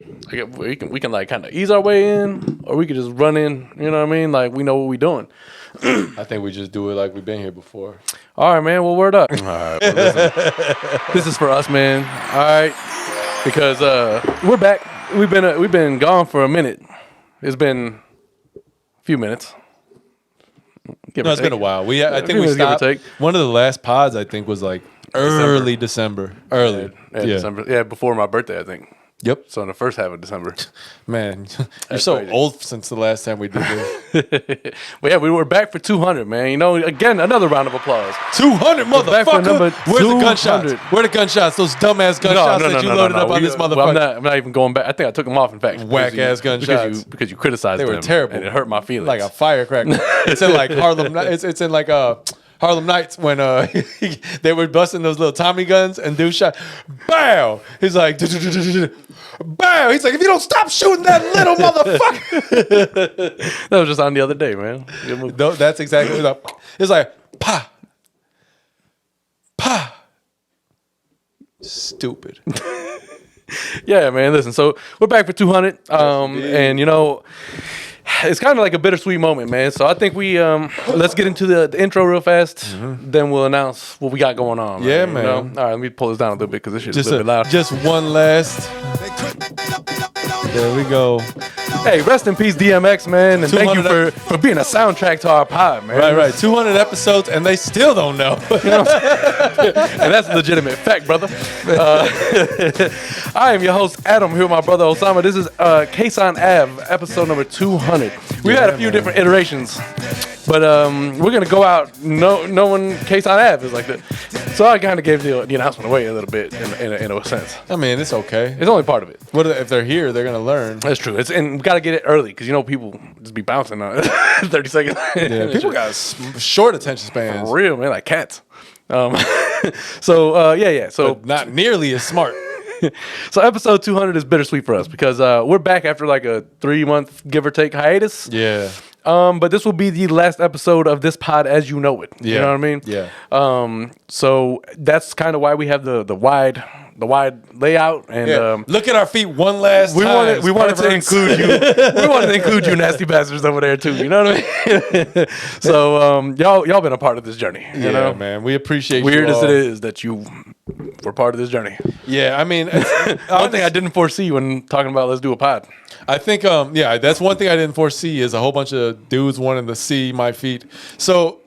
We can like kind of ease our way in, or we could just run in. You know what I mean? Like we know what we're doing. I think we just do it like we've been here before. All right, man. Well, word up. All right. Well, listen, this is for us, man. All right, because we're back. We've been gone for a minute. It's been a few minutes. It's been a while. I think we stopped. One of the last pods I think was like early December. Early. Yeah, December. Yeah, before my birthday, I think. Yep. So in the first half of December. Man, you're so crazy. Old since the last time we did this. Well, yeah, we were back for 200, man. You know, again, another round of applause. 200, motherfucker. Where's the gunshots? Where the gunshots? Those dumbass gunshots that you loaded up on this motherfucker. Well, I'm not even going back. I think I took them off, in fact. Whack-ass gunshots. Because you criticized them. They were terrible. And it hurt my feelings. Like a firecracker. It's in like Harlem. It's in like Harlem Nights when they were busting those little Tommy guns and dude shot. Bow! He's like, bow! He's like, if you don't stop shooting that little motherfucker. That was just on the other day, man. That's exactly what it's like. Pa! Pa! Stupid. Yeah, man. Listen, so we're back for 200. And, you know, it's kind of like a bittersweet moment, man. So I think we let's get into the intro real fast. Mm-hmm. Then we'll announce what we got going on. Yeah, man. You know? All right, let me pull this down a little bit because this shit is a little bit loud. Just one last. There we go. Hey, rest in peace, DMX, man, and thank you for being a soundtrack to our pod, man. Right. 200 episodes, and they still don't know. You know and that's a legitimate fact, brother. I am your host, Adam, here with my brother, Osama. This is Kasson Ave, episode number 200. We've had a few different iterations, but we're going to go out knowing Kasson Ave is like that. So I kind of gave the announcement away a little bit in a sense. I mean, it's okay. It's only part of it. What if they're here? They're gonna learn. That's true. And we gotta get it early because you know people just be bouncing on 30 seconds. Yeah, people got short attention spans. For real, man, like cats. So yeah. So but not nearly as smart. So episode 200 is bittersweet for us because we're back after like a 3-month give or take hiatus. Yeah. But this will be the last episode of this pod as you know it. Yeah. You know what I mean? Yeah. So that's kind of why we have the wide layout and look at our feet one last time. We wanted to include you. We wanted to include you nasty bastards over there too. You know what I mean? So y'all been a part of this journey. You know, man. We appreciate weird you all. as it is that you were part of this journey. Yeah, I mean, one thing I didn't foresee when talking about let's do a pod. I think that's one thing I didn't foresee is a whole bunch of dudes wanting to see my feet. So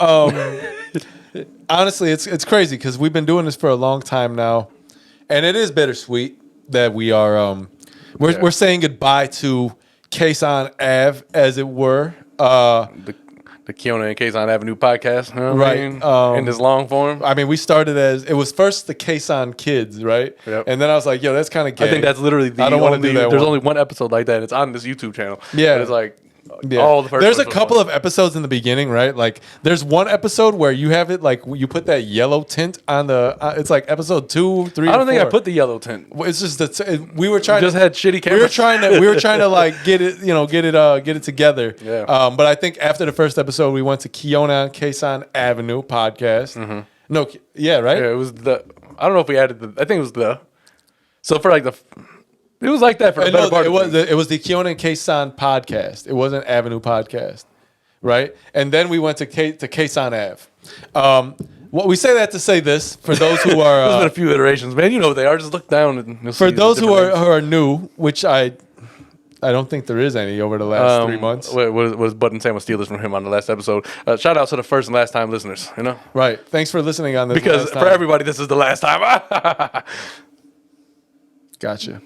honestly, it's crazy because we've been doing this for a long time now. And it is bittersweet that we are we're saying goodbye to Kasson Ave, as it were. The Kiona and Kasson Avenue podcast, right? In this long form. I mean, we started as it was first the Kasson Kids, right? Yep. And then I was like, yo, that's kind of gay. I think that's literally I don't want to do that. There's only one episode like that. It's on this YouTube channel. Yeah, but it's like. Yeah. All the first there's a couple of episodes in the beginning, right? Like there's one episode where you have it like you put that yellow tint on the. It's like episode 2, 3. I don't think I put the yellow tint. It's just we were trying. Just had shitty cameras. We were trying to like get it together. Yeah. But I think after the first episode, we went to Kiona Kasson Avenue podcast. Mm-hmm. No, yeah, right. Yeah, it was the. I don't know if we added the. I think it was the. So for like the. It was like that for the better part. It was the Kiona and Kasson podcast. It wasn't Avenue podcast, right? And then we went to Kasson Ave. What we say that to say this for those who are. There's been a few iterations, man. You know what they are. Just look down and you'll see. For those who are new, which I don't think there is any over the last 3 months. What does Bud and Sam with Steelers from him on the last episode? Shout out to the first and last time listeners. You know, right? Thanks for listening on this. Because for everybody, this is the last time. Gotcha.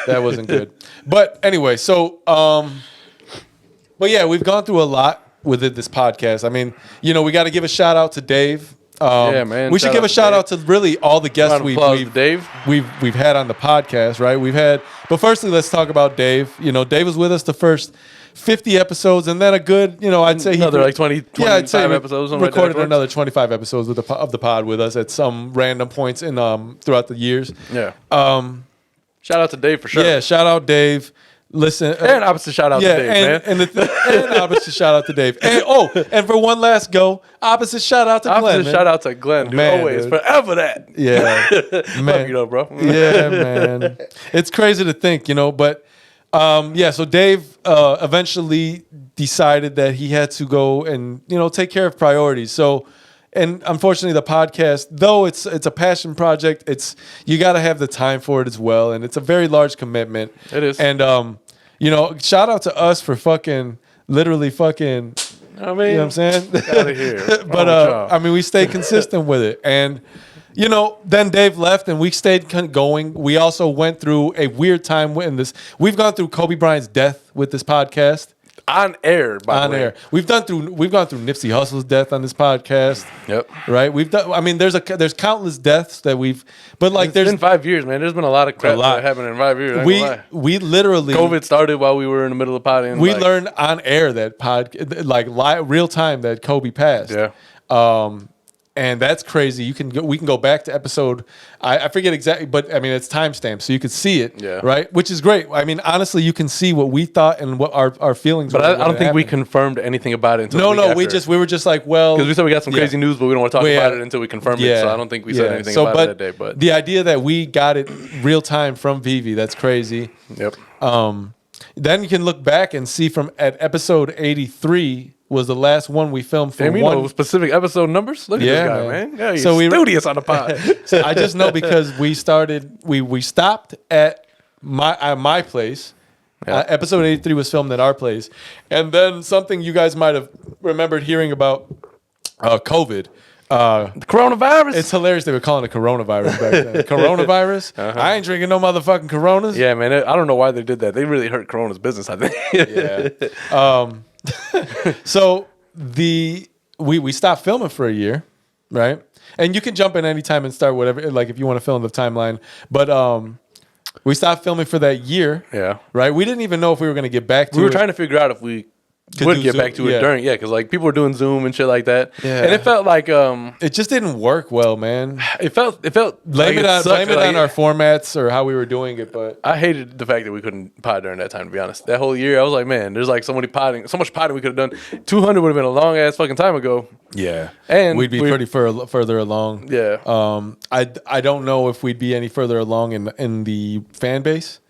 That wasn't good. But anyway, so, but yeah, we've gone through a lot with this podcast. I mean, we got to give a shout out to Dave. Yeah, man. We should give a shout out to really all the guests we've had on the podcast, right? But firstly, let's talk about Dave. Dave was with us the first 50 episodes, and then a good, I'd say another like 25 I'd say episodes. Recorded another 25 episodes of the pod with us at some random points in throughout the years. Yeah. Shout out to Dave for sure. Yeah, shout out Dave. Listen, And opposite shout out to Dave, man. And opposite shout out to Dave. And for one last go, opposite shout out to Glenn. Opposite shout out to Glenn, dude. Man, Always, dude. forever that. Yeah. Love you though, bro. Yeah, man. It's crazy to think, but so Dave eventually decided that he had to go and, take care of priorities. So, and unfortunately the podcast, though it's a passion project, you got to have the time for it as well. And it's a very large commitment. It is. And, shout out to us for literally fucking, I mean, you know what I'm saying? Out of here. But, we stayed consistent with it. And, then Dave left and we stayed going. We also went through a weird time in this. We've gone through Kobe Bryant's death with this podcast. On air, by the way. Air. We've gone through Nipsey Hussle's death on this podcast. Yep. Right? We've done. I mean, there's countless deaths that we've. But It's been 5 years, man. There's been a lot of crap that happened in 5 years. We literally COVID started while we were in the middle of potting. We learned on air that real time that Kobe passed. Yeah. And that's crazy. We can go back to episode. I forget exactly, but I mean it's timestamped, so you could see it. Yeah. Right, which is great. I mean, honestly, you can see what we thought and what our feelings. But were I don't think we happened. confirmed anything about it until we were just like, well, because we said we got some crazy news, but we don't want to talk about it until we confirm it. So I don't think we said anything about it that day. But the idea that we got it real time from Vivi, that's crazy. Yep. Then you can look back and see at episode 83 was the last one we filmed for know specific episode numbers. Look at this guy, man. Yeah, he's studious on the pod. So I just know because we stopped at my place. Yeah. Episode 83 was filmed at our place, and then something you guys might have remembered hearing about COVID. The coronavirus. It's hilarious they were calling it coronavirus back then. Coronavirus? I ain't drinking no motherfucking Coronas. Yeah, man. I don't know why they did that. They really hurt Corona's business, I think. Yeah. So we stopped filming for a year, right? And you can jump in anytime and start whatever, like if you want to fill in the timeline. But we stopped filming for that year. Yeah. Right? We didn't even know if we were going to get back to it. We were trying to figure out if we would get back to it during, because like people were doing Zoom and shit like that, and it felt like it just didn't work well, man. It felt blame it on our formats or how we were doing it, but I hated the fact that we couldn't pod during that time. To be honest, that whole year I was like, man, there's like so much potting we could have done. 200 would have been a long ass fucking time ago. Yeah, and we'd be pretty further along. Yeah, I don't know if we'd be any further along in the fan base.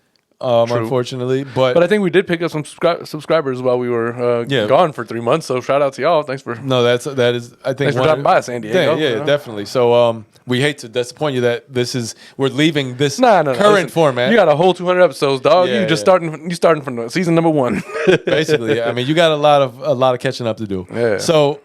Unfortunately, but I think we did pick up some subscribers while we were gone for 3 months. So shout out to y'all. Thanks for that is I think thanks for dropping by San Diego. Yeah, definitely. So we hate to disappoint you that we're leaving this current format. You got a whole 200 episodes, dog. Yeah, you starting from season number 1. Basically, I mean, you got a lot of catching up to do. Yeah. So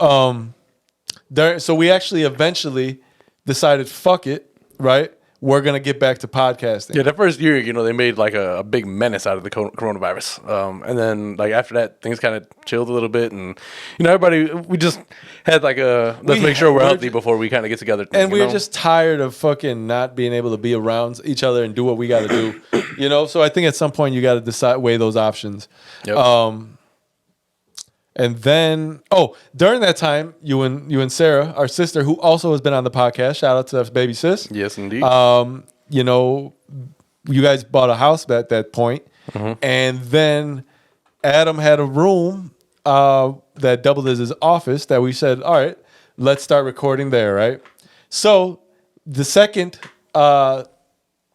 so we actually eventually decided, fuck it, right? We're going to get back to podcasting. Yeah, that first year, they made like a big menace out of the coronavirus. And then like after that, things kind of chilled a little bit. And, everybody, we just had like let's make sure we're healthy before we kind of get together. And we were just tired of fucking not being able to be around each other and do what we got to do. So I think at some point you got to weigh those options. Yep. And then, during that time, you and Sarah, our sister, who also has been on the podcast, shout out to us, baby sis. Yes, indeed. You guys bought a house at that point, and then Adam had a room that doubled as his office that we said, all right, let's start recording there, right? So the second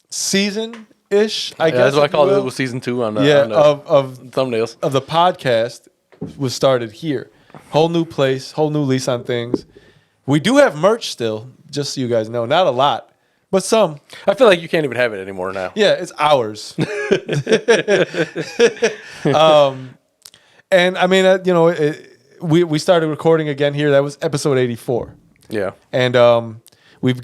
season-ish, I guess. That's what I call it. Was season 2 on the of thumbnails of the podcast. Was started here. Whole new place, whole new lease on things. We do have merch still, just so you guys know. Not a lot, but some. I feel like you can't even have it anymore now. Yeah, it's ours. And I mean, we started recording again here. That was episode 84. Yeah. And we've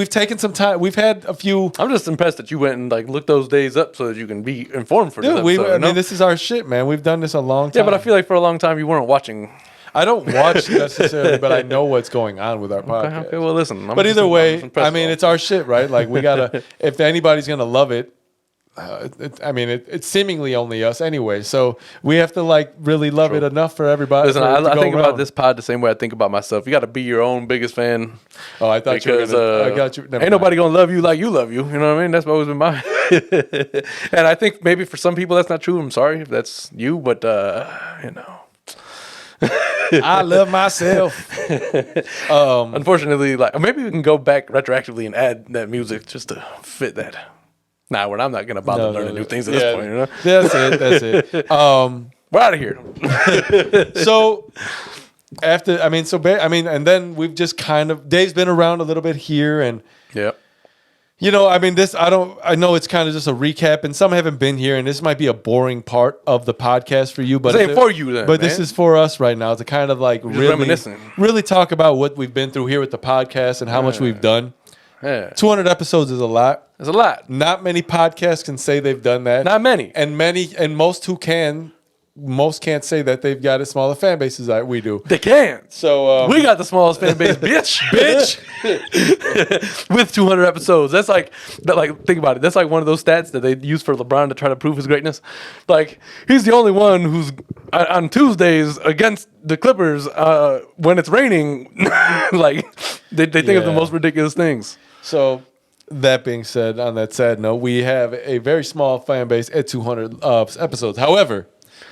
taken some time. We've had a few. I'm just impressed that you went and like looked those days up so that you can be informed for this episode. I mean, this is our shit, man. We've done this a long time. Yeah, but I feel like for a long time you weren't watching. I don't watch necessarily, but I know what's going on with our podcast. Okay, well, listen. But either way, I mean, it's our shit, right? Like we gotta. If anybody's gonna love it, it's seemingly only us anyway. So we have to like really love it enough for everybody. Listen, I think about this pod the same way I think about myself. You got to be your own biggest fan. Oh, I thought you were gonna, I got you. Ain't nobody gonna love you like you love you. You know what I mean? That's always been my. And I think maybe for some people that's not true. I'm sorry if that's you, but you know. I love myself. Unfortunately, like maybe we can go back retroactively and add that music just to fit that. Nah, when I'm not gonna bother learning new things at this point. You know? That's it. We're out of here. So after, and then we've just kind of, Dave's been around a little bit here, and Yep. you know, I mean, I know it's kind of just a recap, and some haven't been here, and this might be a boring part of the podcast for you, but This ain't for you then, But man. this is for us right now to kind of like reminiscing. really talk about what we've been through here with the podcast and how much we've done. Yeah. 200 episodes is a lot. There's a lot. Not many podcasts can say they've done that. Not many. And most can't say that they've got as small a fan base as we do. They can. So We got the smallest fan base, bitch. With 200 episodes. That's like, think about it. That's like one of those stats that they use for LeBron to try to prove his greatness. Like, he's the only one who's on Tuesdays against the Clippers when it's raining. Like, they think of the most ridiculous things. So that being said, on that sad note, we have a very small fan base at 200 episodes. However,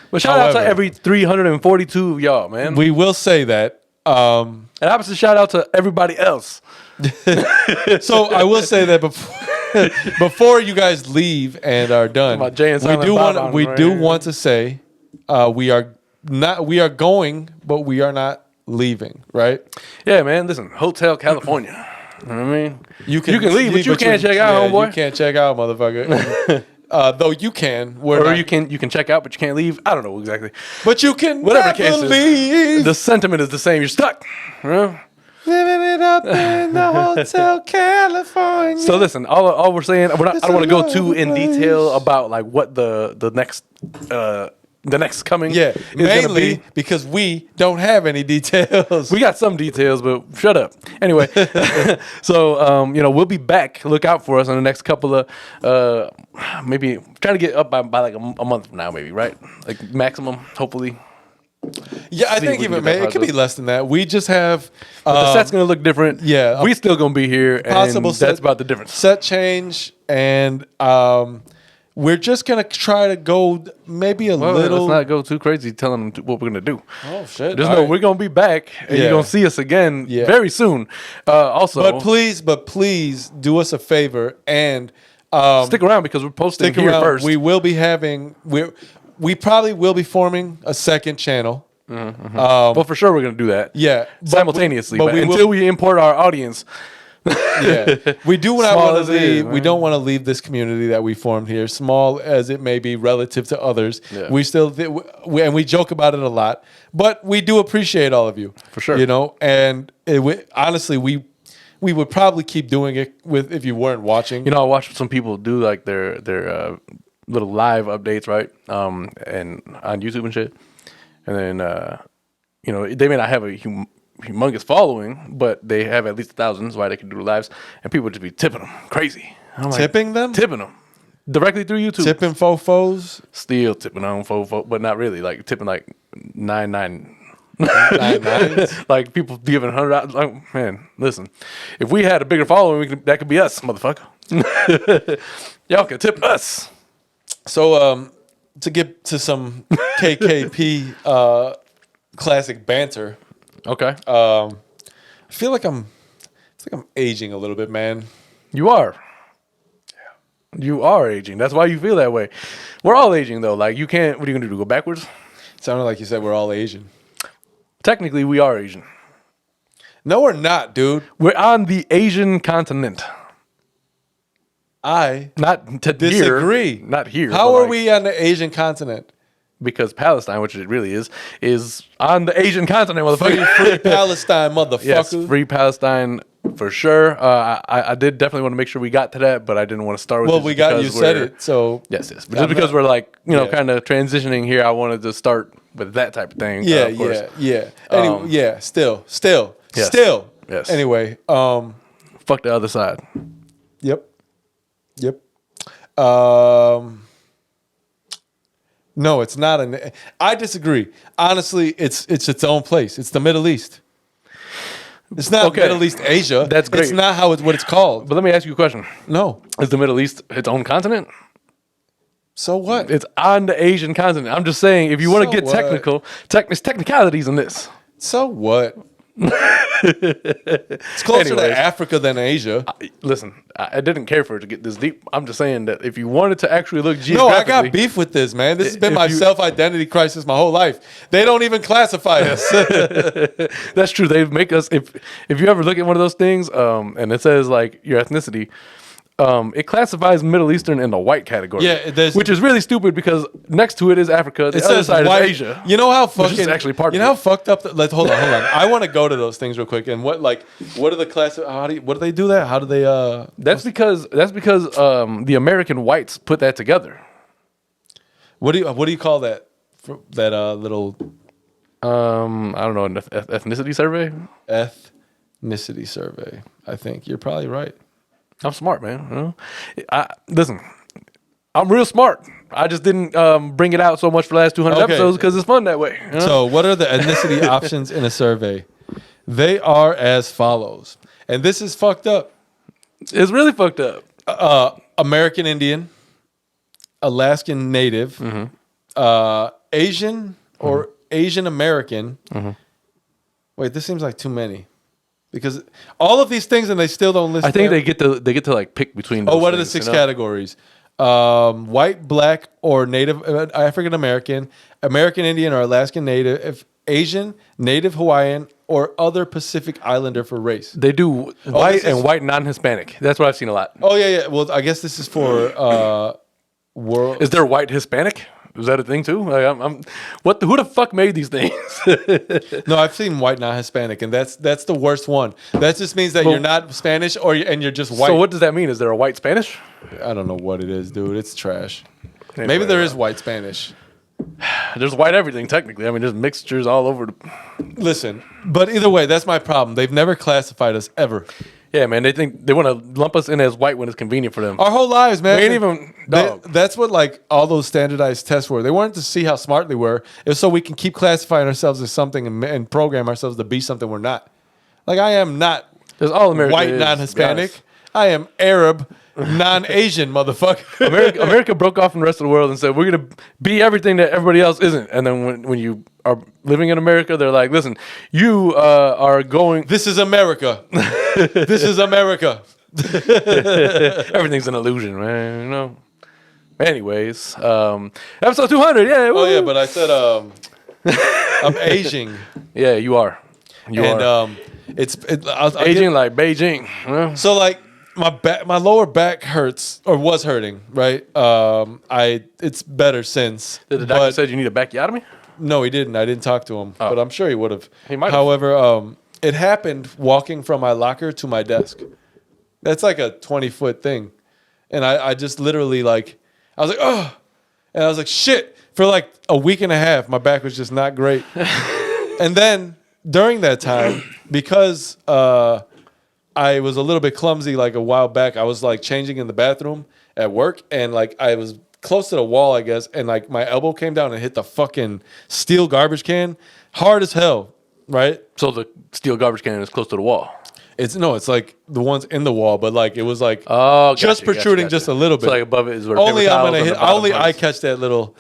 But shout out to every 342 of y'all, man. we will say that. And opposite shout out to everybody else. So I will say that before you guys leave and are done, About Jay and Silent Bob on we right do here. want to say we are going, but we are not leaving. Right? Yeah, man. Listen, Hotel California. You know what I mean? You can leave, but you can't check out, homeboy. You can't check out, motherfucker. Though you can, You can check out, but you can't leave. I don't know exactly. But you can Whatever the never case is, leave. the sentiment is the same. You're stuck. You know? Living it up in the Hotel California. So listen, all we're saying, I don't want to go too in detail about like what the next coming is mainly gonna be. because we don't have any details. We got some details, but shut up. Anyway, so we'll be back. Look out for us on the next couple of maybe trying to get up by like a month from now, maybe, right? Like maximum, hopefully. Yeah, I think even it could be less than that. We just have But the set's gonna look different. yeah, we still gonna be here, and possible that's about the difference. set change, and we're just gonna try to go maybe a Well, little. let's not go too crazy telling them what we're gonna do. Oh shit! Just All know right. we're gonna be back, and Yeah. you're gonna see us again Yeah. very soon. Also, But please do us a favor and stick around because we're posting stick here around. first. We will be having we probably will be forming a second channel. Well, for sure we're gonna do that. Yeah, Simultaneously, but but we will- until we import our audience, Yeah, we do not Small want as to it is, leave. We man. don't want to leave this community that we formed here, small as it may be relative to others. Yeah. We still and we joke about it a lot, but we do appreciate all of you For sure. You know, and honestly, we would probably keep doing it if you weren't watching. you know, I watched some people do like their little live updates, right? And on YouTube and shit, and then they may not have a humongous following, but they have at least 1,000, so why they can do the lives, and people would just be tipping them crazy. I'm like, Tipping them, tipping them directly through YouTube. tipping fofos. Still tipping on fo, but not really. Like tipping like 99. 99s. Like people giving $100. Like, man, listen, if we had a bigger following, that could be us, motherfucker. Y'all can tip us. So to get to some KKP classic banter. Okay, I feel like I'm aging a little bit, man. you are. You are aging. That's why you feel that way. We're all aging though. Like you can't. What are you gonna do? Go backwards? Sounded like you said we're all Asian. Technically, we are Asian. No, we're not, dude. We're on the Asian continent. I Not to disagree. Here, not here. How but are like- we on the Asian continent? Because Palestine, which it really is on the Asian continent, motherfucker. Free Palestine, motherfucker. Yes, free Palestine for sure. I did definitely want to make sure we got to that, but I didn't want to start with. Well, this we got you because said we're- it, so Yes. But just because we're like Yeah. kind of transitioning here, I wanted to start with that type of thing. yeah, of course. yeah. Anyway, yeah. Still. Yes. Still. Yes. Anyway, Fuck the other side. Yep. No, it's not I disagree. Honestly, it's its own place. It's the Middle East. It's not Okay. Middle East Asia. That's great. It's not what it's called. But let me ask you a question. No. Is the Middle East its own continent? So what? It's on the Asian continent. I'm just saying, if you want to So get what? technical, technicalities in this. So what? It's closer Anyways. to Africa than Asia. Listen, I didn't care for it to get this deep. I'm just saying that if you wanted to actually look No, geographically, I got beef with this, man. This has been If my you- self-identity crisis my whole life. They don't even classify us. That's true. They make us if you ever look at one of those things, and it says like your ethnicity, it classifies Middle Eastern in the white category. Yeah, there's- which is really stupid because next to it is Africa. The It other says side white. is Asia. You know how Which is fucking actually part You of know it. how fucked up. Hold on. I want to go to those things real quick. And what are the class? What do they do that? How do they? That's because the American whites put that together. What do you call that? That little I don't know, an ethnicity survey. ethnicity survey. I think you're probably right. I'm smart, man. You know? Listen, I'm real smart. I just didn't bring it out so much for the last 200 Okay. episodes because it's fun that way. You know? So, what are the ethnicity options in a survey? They are as follows, and this is fucked up. It's really fucked up. American Indian, Alaskan Native, Asian or Asian American. Wait, this seems like too many, because all of these things and they still don't list. I think them. they get to like pick between. Oh, those what are the things, 6 you know? categories? White, black, or Native African American, American Indian or Alaskan Native, Asian, Native Hawaiian, or other Pacific Islander for race. They do white this is- and white non-Hispanic. That's what I've seen a lot. Oh yeah. Well, I guess this is for world. Is there white Hispanic? Is that a thing too? Like, who the fuck made these things? No, I've seen white, not Hispanic, and that's the worst one. That just means that you're not Spanish and you're just white. So what does that mean? Is there a white Spanish? I don't know what it is, dude. It's trash. Anyway, Maybe there is white Spanish. There's white everything technically. I mean, there's mixtures all over. Listen, but either way, that's my problem. They've never classified us ever. Yeah, man. They think they want to lump us in as white when it's convenient for them. Our whole lives, man. We ain't even dog. That's what like all those standardized tests were. They wanted to see how smart they were. It was so we can keep classifying ourselves as something and program ourselves to be something we're not. Like I am not There's all America white, is, non-Hispanic. guys. I am Arab, non-Asian, motherfucker. America broke off from the rest of the world and said we're gonna be everything that everybody else isn't. And then when you are living in America, they're like, listen, you are going. This is America. This is America. Everything's an illusion, man. You know. Anyways, episode 200. Yeah. Oh woo. yeah, but I said I'm aging, Yeah, you are. You and are I'll aging like Beijing. You know? So like my lower back hurts or was hurting, right? It's better since. Did the doctor but said you need a backyotomy? no, he didn't. I didn't talk to him, but I'm sure he would have. He might have. However, it happened walking from my locker to my desk. That's like a 20-foot thing, and I just literally like I was like oh, and I was like shit for like a week and a half. My back was just not great, and then during that time because I was a little bit clumsy like a while back. I was like changing in the bathroom at work and like I was close to the wall, I guess, and like my elbow came down and hit the fucking steel garbage can hard as hell, right? So the steel garbage can is close to the wall. It's like the ones in the wall, but like it was like Oh, just protruding just a little bit. So like above it is where Only paper I'm towels gonna and hit. the bottom Only I parts. catch that little.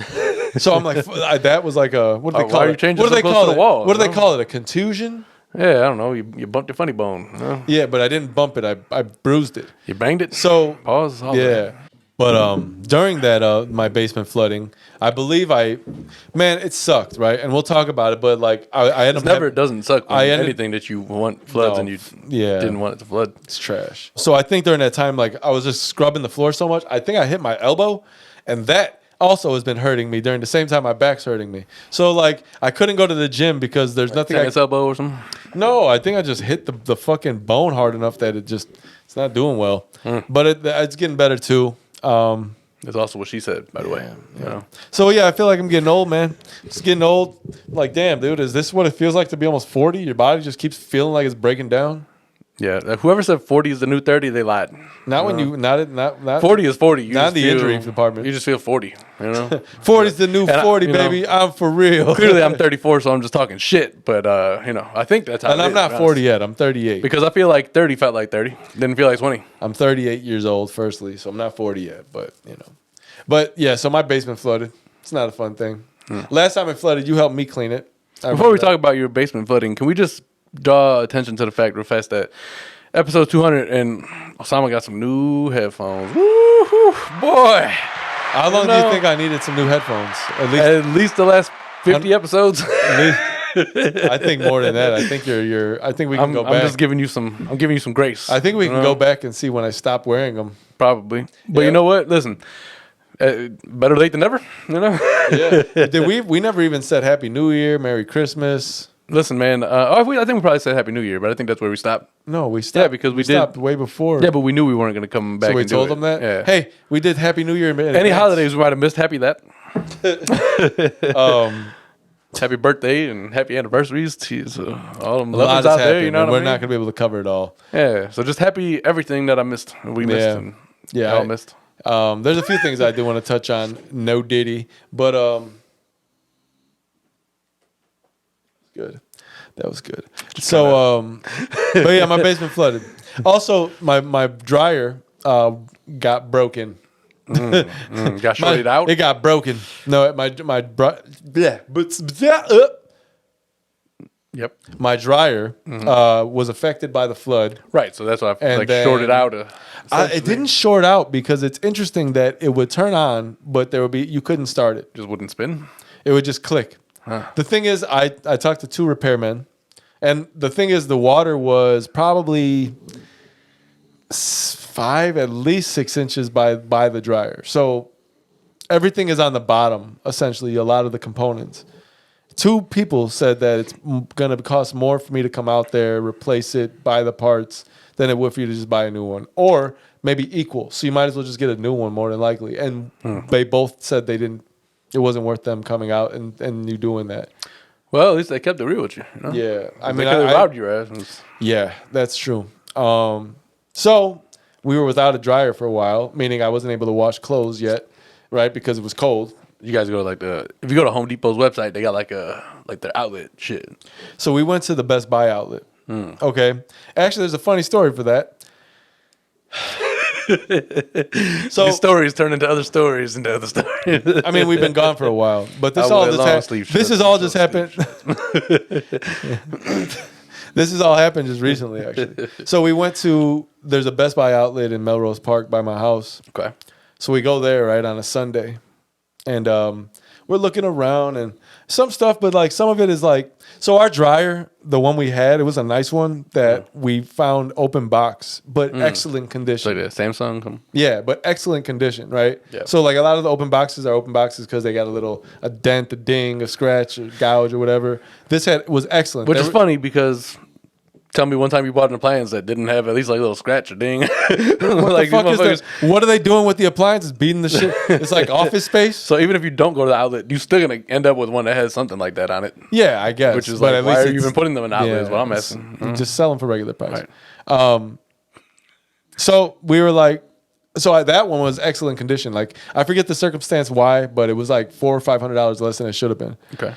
So I'm like, that was like a what do they Oh, call why are it? you changing What do so they close call to it? the wall, What do you they know? call it? A contusion? Yeah, I don't know. You bumped your funny bone. You know? Yeah, but I didn't bump it. I bruised it. You banged it. So Pause. Hold yeah. on. But during that my basement flooding, I believe man, it sucked, right? And we'll talk about it. But like I ended up It doesn't suck when I ended- anything that you want floods No, and you yeah. didn't want it to flood. It's trash. So I think during that time, like I was just scrubbing the floor so much, I think I hit my elbow, and that also has been hurting me during the same time my back's hurting me. So like I couldn't go to the gym because there's nothing. Tennis elbow or something. No, I think I just hit the fucking bone hard enough that it's not doing well. But it's getting better too. That's also what she said, by the way. You know? So yeah, I feel like I'm getting old, man. It's getting old. Like, damn, dude, is this what it feels like to be almost 40? Your body just keeps feeling like it's breaking down. Yeah, whoever said 40 is the new 30, they lied. Not when you not 40 is 40. You not just in the feel- injury department. You just feel 40. You know, 40 is the new And 40, you know, baby. I'm for real. Clearly, I'm 34, so I'm just talking shit. But I think that's how. And I'm not 40 yet. I'm 38. because I feel like 30 felt like 30. Didn't feel like 20. I'm 38 years old, firstly, so I'm not 40 yet. But but yeah. So my basement flooded. It's not a fun thing. Last time it flooded, you helped me clean it. Before we talk about your basement flooding, can we just draw attention to the fact real fast that episode 200 and Osama got some new headphones. Woo-hoo, boy. How long do you think I needed some new headphones? At least the last 50 episodes. I think more than that. I think I think we can go back. I'm just giving you some. I'm giving you some grace. I think we can go back and see when I stopped wearing them. Probably, but Yeah. you know what? Listen, better late than never. You know. Yeah. Did we never even said Happy New Year, Merry Christmas. Listen, man. I think we probably said Happy New Year, but I think that's where we stopped. No, we stopped. Yeah, because we stopped did way before. Yeah, but we knew we weren't going to come back. So we and do told it. them that. Yeah. Hey, we did Happy New Year. In Any advance. holidays we might have missed. Happy that. Happy birthday and happy anniversaries to all them A lot lovers has out there. happened, You know and what I we're mean? not gonna be able to cover it all. Yeah. So just happy everything that I missed. We missed. Yeah. And Yeah, y'all missed. There's a few things I do want to touch on. No Diddy, but good. That was good. So but yeah, my basement flooded. Also, my dryer got broken. Got shorted out. It got broken. No, Yep. my dryer was affected by the flood. Right. So that's why I And like then- shorted out. It didn't short out because it's interesting that it would turn on, but you couldn't start it. Just wouldn't spin. It would just click. The thing is, I talked to 2 repairmen, and the thing is, the water was probably 5, at least 6 inches by the dryer. So everything is on the bottom, essentially, a lot of the components. 2 people said that it's going to cost more for me to come out there, replace it, buy the parts, than it would for you to just buy a new one. Or maybe equal. So you might as well just get a new one, more than likely. And they both said it wasn't worth them coming out and you doing that. Well, at least they kept it real with you. You know? Yeah. I They mean, could have robbed your ass. yeah, that's true. So we were without a dryer for a while, meaning I wasn't able to wash clothes yet, right? Because it was cold. You guys go to if you go to Home Depot's website, they got like their outlet shit. So we went to the Best Buy outlet. Okay. Actually, there's a funny story for that. So These stories turn into other stories into other stories. I mean, we've been gone for a while, but this I all wear long just sleeve this shirts has all and just short happened. This has all happened just recently, actually. So we went to there's a Best Buy outlet in Melrose Park by my house. Okay. So we go there right on a Sunday, and we're looking around and some stuff, but like some of it is like so. Our dryer, the one we had, it was a nice one that we found open box, but excellent condition. Like the Samsung. Yeah, but excellent condition, right? Yeah. So like a lot of the open boxes are open boxes because they got a dent, a ding, a scratch, a gouge, or whatever. This was excellent. Which is funny because tell me one time you bought an appliance that didn't have at least like a little scratch or ding. What Like, the fuck these is motherfuckers- that? What are they doing with the appliances? Beating the shit? It's like Office Space. So even if you don't go to the outlet, you're still gonna end up with one that has something like that on it. Yeah, I guess. Which is but like, at why least are you it's- even putting them in outlet? Is what I'm it's- asking. Just sell them for regular price. Right. So we were like, that one was excellent condition. Like I forget the circumstance why, but it was like $400 or $500 less than it should have been. Okay.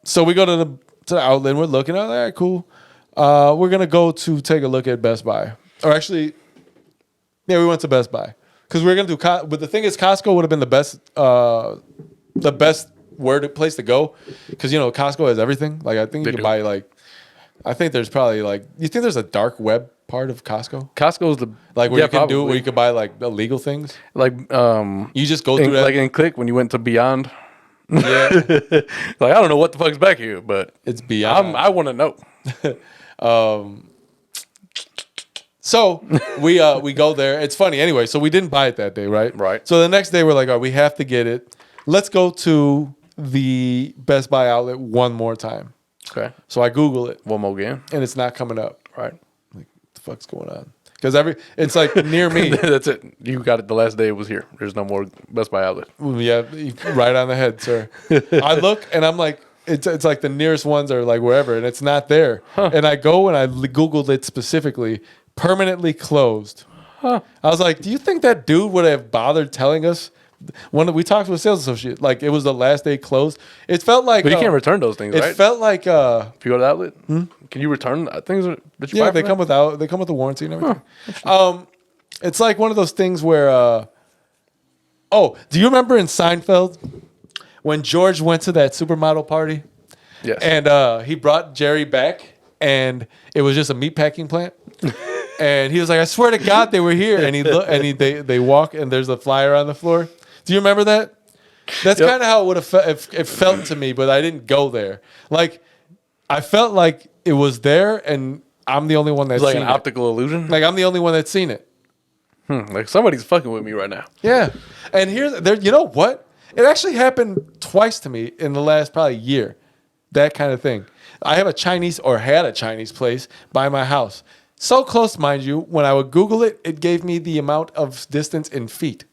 So we go to the outlet and we're looking at all right, cool. We're gonna go to take a look at Best Buy. Or actually, yeah, we went to Best Buy. Because we were gonna do but the thing is Costco would have been the best place to go. Because Costco has everything. Like I think you They can do. buy I think there's probably you think there's a dark web part of Costco? Costco's the Like where yeah, you can do probably. where you could buy illegal things? like You just go through that. like in Click when you went to Beyond. Yeah. Like I don't know what the fuck's back here, but It's beyond. I want to know. So we go there. It's funny anyway. So we didn't buy it that day, right? Right. So the next day we're like, all right, we have to get it. Let's go to the Best Buy outlet one more time. Okay. So I Google it One more again. and it's not coming up. Right. Like, what the fuck's going on? Because it's like near me. That's it. You got it the last day it was here. There's no more Best Buy outlet. Yeah, right on the head, sir. I look and I'm like, it's like the nearest ones are like wherever, and it's not there. And I go and I Googled it specifically, permanently closed. I was like, do you think that dude would have bothered telling us? When we talked to a sales associate, like it was the last day closed. It felt like, but you can't return those things, right? It felt like, if you go to the outlet, can you return things that you buy? they come with the warranty and everything. It's like one of those things where, do you remember in Seinfeld when George went to that supermodel party? Yes. And he brought Jerry back, and it was just a meatpacking plant. And he was like, "I swear to God, they were here." And they walk, and there's a flyer on the floor. Do you remember that? That's kind of how it would have it felt to me, but I didn't go there. Like, I felt like it was there, and I'm the only one that's It's like seen an it. optical illusion. Like, I'm the only one that's seen it. Like somebody's fucking with me right now. Yeah. And you know what? It actually happened twice to me in the last probably year. That kind of thing. I have had a Chinese place by my house. So close, mind you, when I would Google it, it gave me the amount of distance in feet.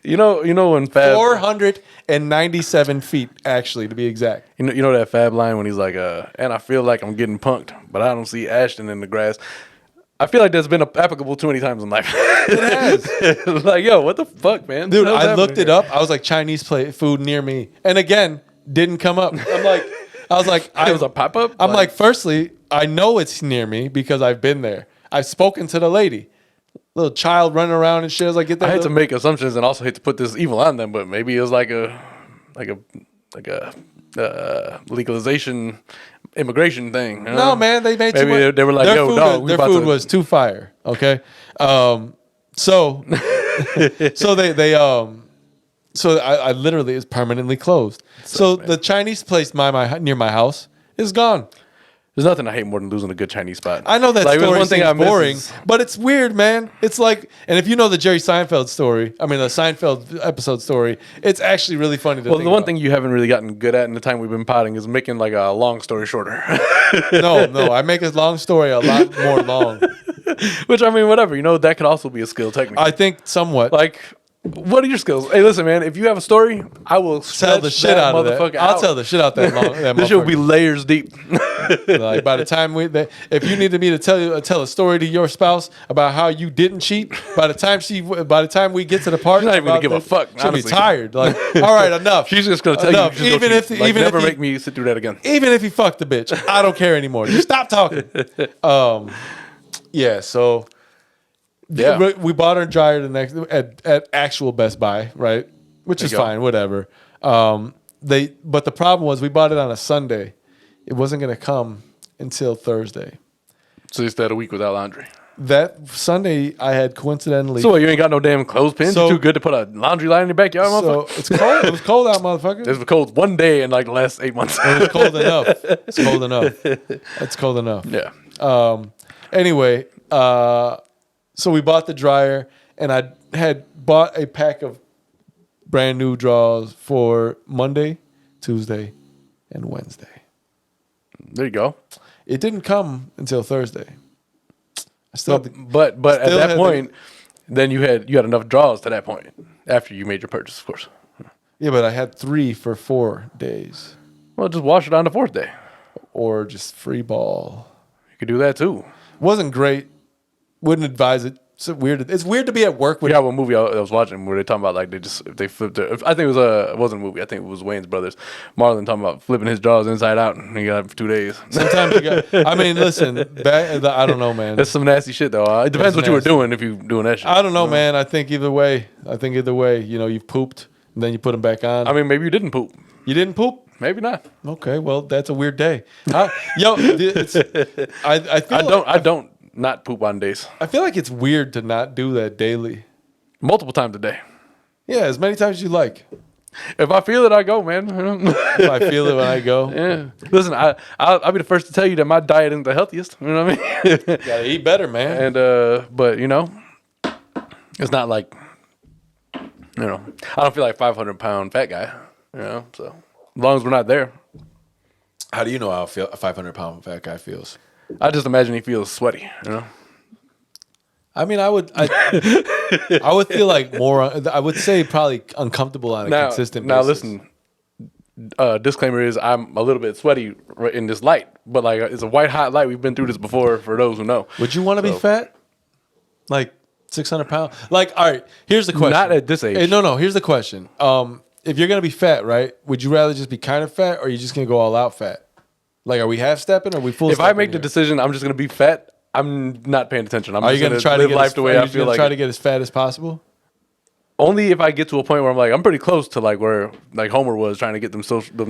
You know when Fab 497 feet, actually, to be exact. You know that Fab line when he's like, and I feel like I'm getting punked, but I don't see Ashton in the grass. I feel like that's been applicable too many times in life. It has. Like, yo, what the fuck, man? Dude, I looked it up. I was like, Chinese food near me. And again, didn't come up. I was like, It was a pop-up? I'm like, firstly, I know it's near me because I've been there. I've spoken to the lady. Little child running around and shit. I was like, get that. I hate to make assumptions and also hate to put this evil on them, but maybe it was like a legalization immigration thing. No, man, they made maybe too much. they were like, yo, dog, their food was too fire. Okay, so I literally is permanently closed. So the Chinese place near my house is gone. There's nothing I hate more than losing a good Chinese spot. I know that like, story one thing seems I miss boring, is- but it's weird, man. It's like, and if you know the Jerry Seinfeld story, the Seinfeld episode story, it's actually really funny to Well, think the one about. thing you haven't really gotten good at in the time we've been potting is making like a long story shorter. No, I make a long story a lot more long. Which, I mean, whatever. That could also be a skill, technically. I think somewhat. Like, what are your skills? Hey, listen, man. If you have a story, I will Tell the shit out of that. I'll tell the shit out that long. That This shit will be layers deep. Like by the time if you needed me to tell a story to your spouse about how you didn't cheat, by the time we get to the part, She's not even gonna give a fuck, She'll honestly. be tired. Like, all right, enough. She's just gonna tell Enough. you. Even if never he- make me sit through that again. Even if he fucked the bitch, I don't care anymore. Just stop talking. Yeah. So Yeah. we bought our dryer at actual Best Buy, right? Which is There you go. fine, whatever. But the problem was we bought it on a Sunday. It wasn't going to come until Thursday. So you stayed a week without laundry. That Sunday, I had coincidentally. So what, you ain't got no damn clothespins? So- You too good to put a laundry line in your backyard, so motherfucker? it's cold. It was cold out, motherfucker. It was cold one day in like the last 8 months. It was cold enough. It's cold enough. It's cold enough. Yeah. Anyway, so we bought the dryer, and I had bought a pack of brand new drawers for Monday, Tuesday, and Wednesday. There you go. It didn't come until Thursday. I still But at Still that had point, then you had enough draws to that point after you made your purchase, of course. yeah, but I had 3 for 4 days, Well, just wash it on the 4th day. or just free ball. You could do that too. Wasn't great. Wouldn't advise it. It's weird. It's weird to be at work We with. got one movie I was watching where they talking about like they flipped it. I think it wasn't a movie. I think it was Wayne's Brothers. Marlon talking about flipping his jaws inside out, and he got it for 2 days. Sometimes you got. I mean, listen. I don't know, man. That's some nasty shit though. It depends That's what you were nasty. doing if you doing that shit. I don't know, man. I think either way. You've pooped and then you put them back on. I mean, maybe you didn't poop. You didn't poop. Maybe not. Okay, well, that's a weird day. I feel I don't not poop on days. I feel like it's weird to not do that daily. Multiple times a day. Yeah, as many times as you like. If I feel it, I go, man. If I feel it when I go. Yeah. Listen, I'll be the first to tell you that my diet isn't the healthiest. You know what I mean? Gotta eat better, man. And but it's not like I don't feel like 500-pound fat guy. So as long as we're not there, How do you know how a 500-pound fat guy feels? I just imagine he feels sweaty. I mean, I would feel like more. I would say probably uncomfortable on a consistent basis. Now listen, disclaimer is I'm a little bit sweaty in this light, but like it's a white hot light. We've been through this before. For those who know, Would you want to be fat? Like 600 pounds? Like, all right, here's the question. Not at this age. No. Here's the question. If you're gonna be fat, right? Would you rather just be kind of fat, or are you just gonna go all out fat? Like, are we half stepping, or are we full? If I make the decision, I'm just gonna be fat. I'm not paying attention. Are you gonna try live to get life the way I feel like. Try to get as fat as possible. Only if I get to a point where I'm like, I'm pretty close to like where like Homer was trying to get them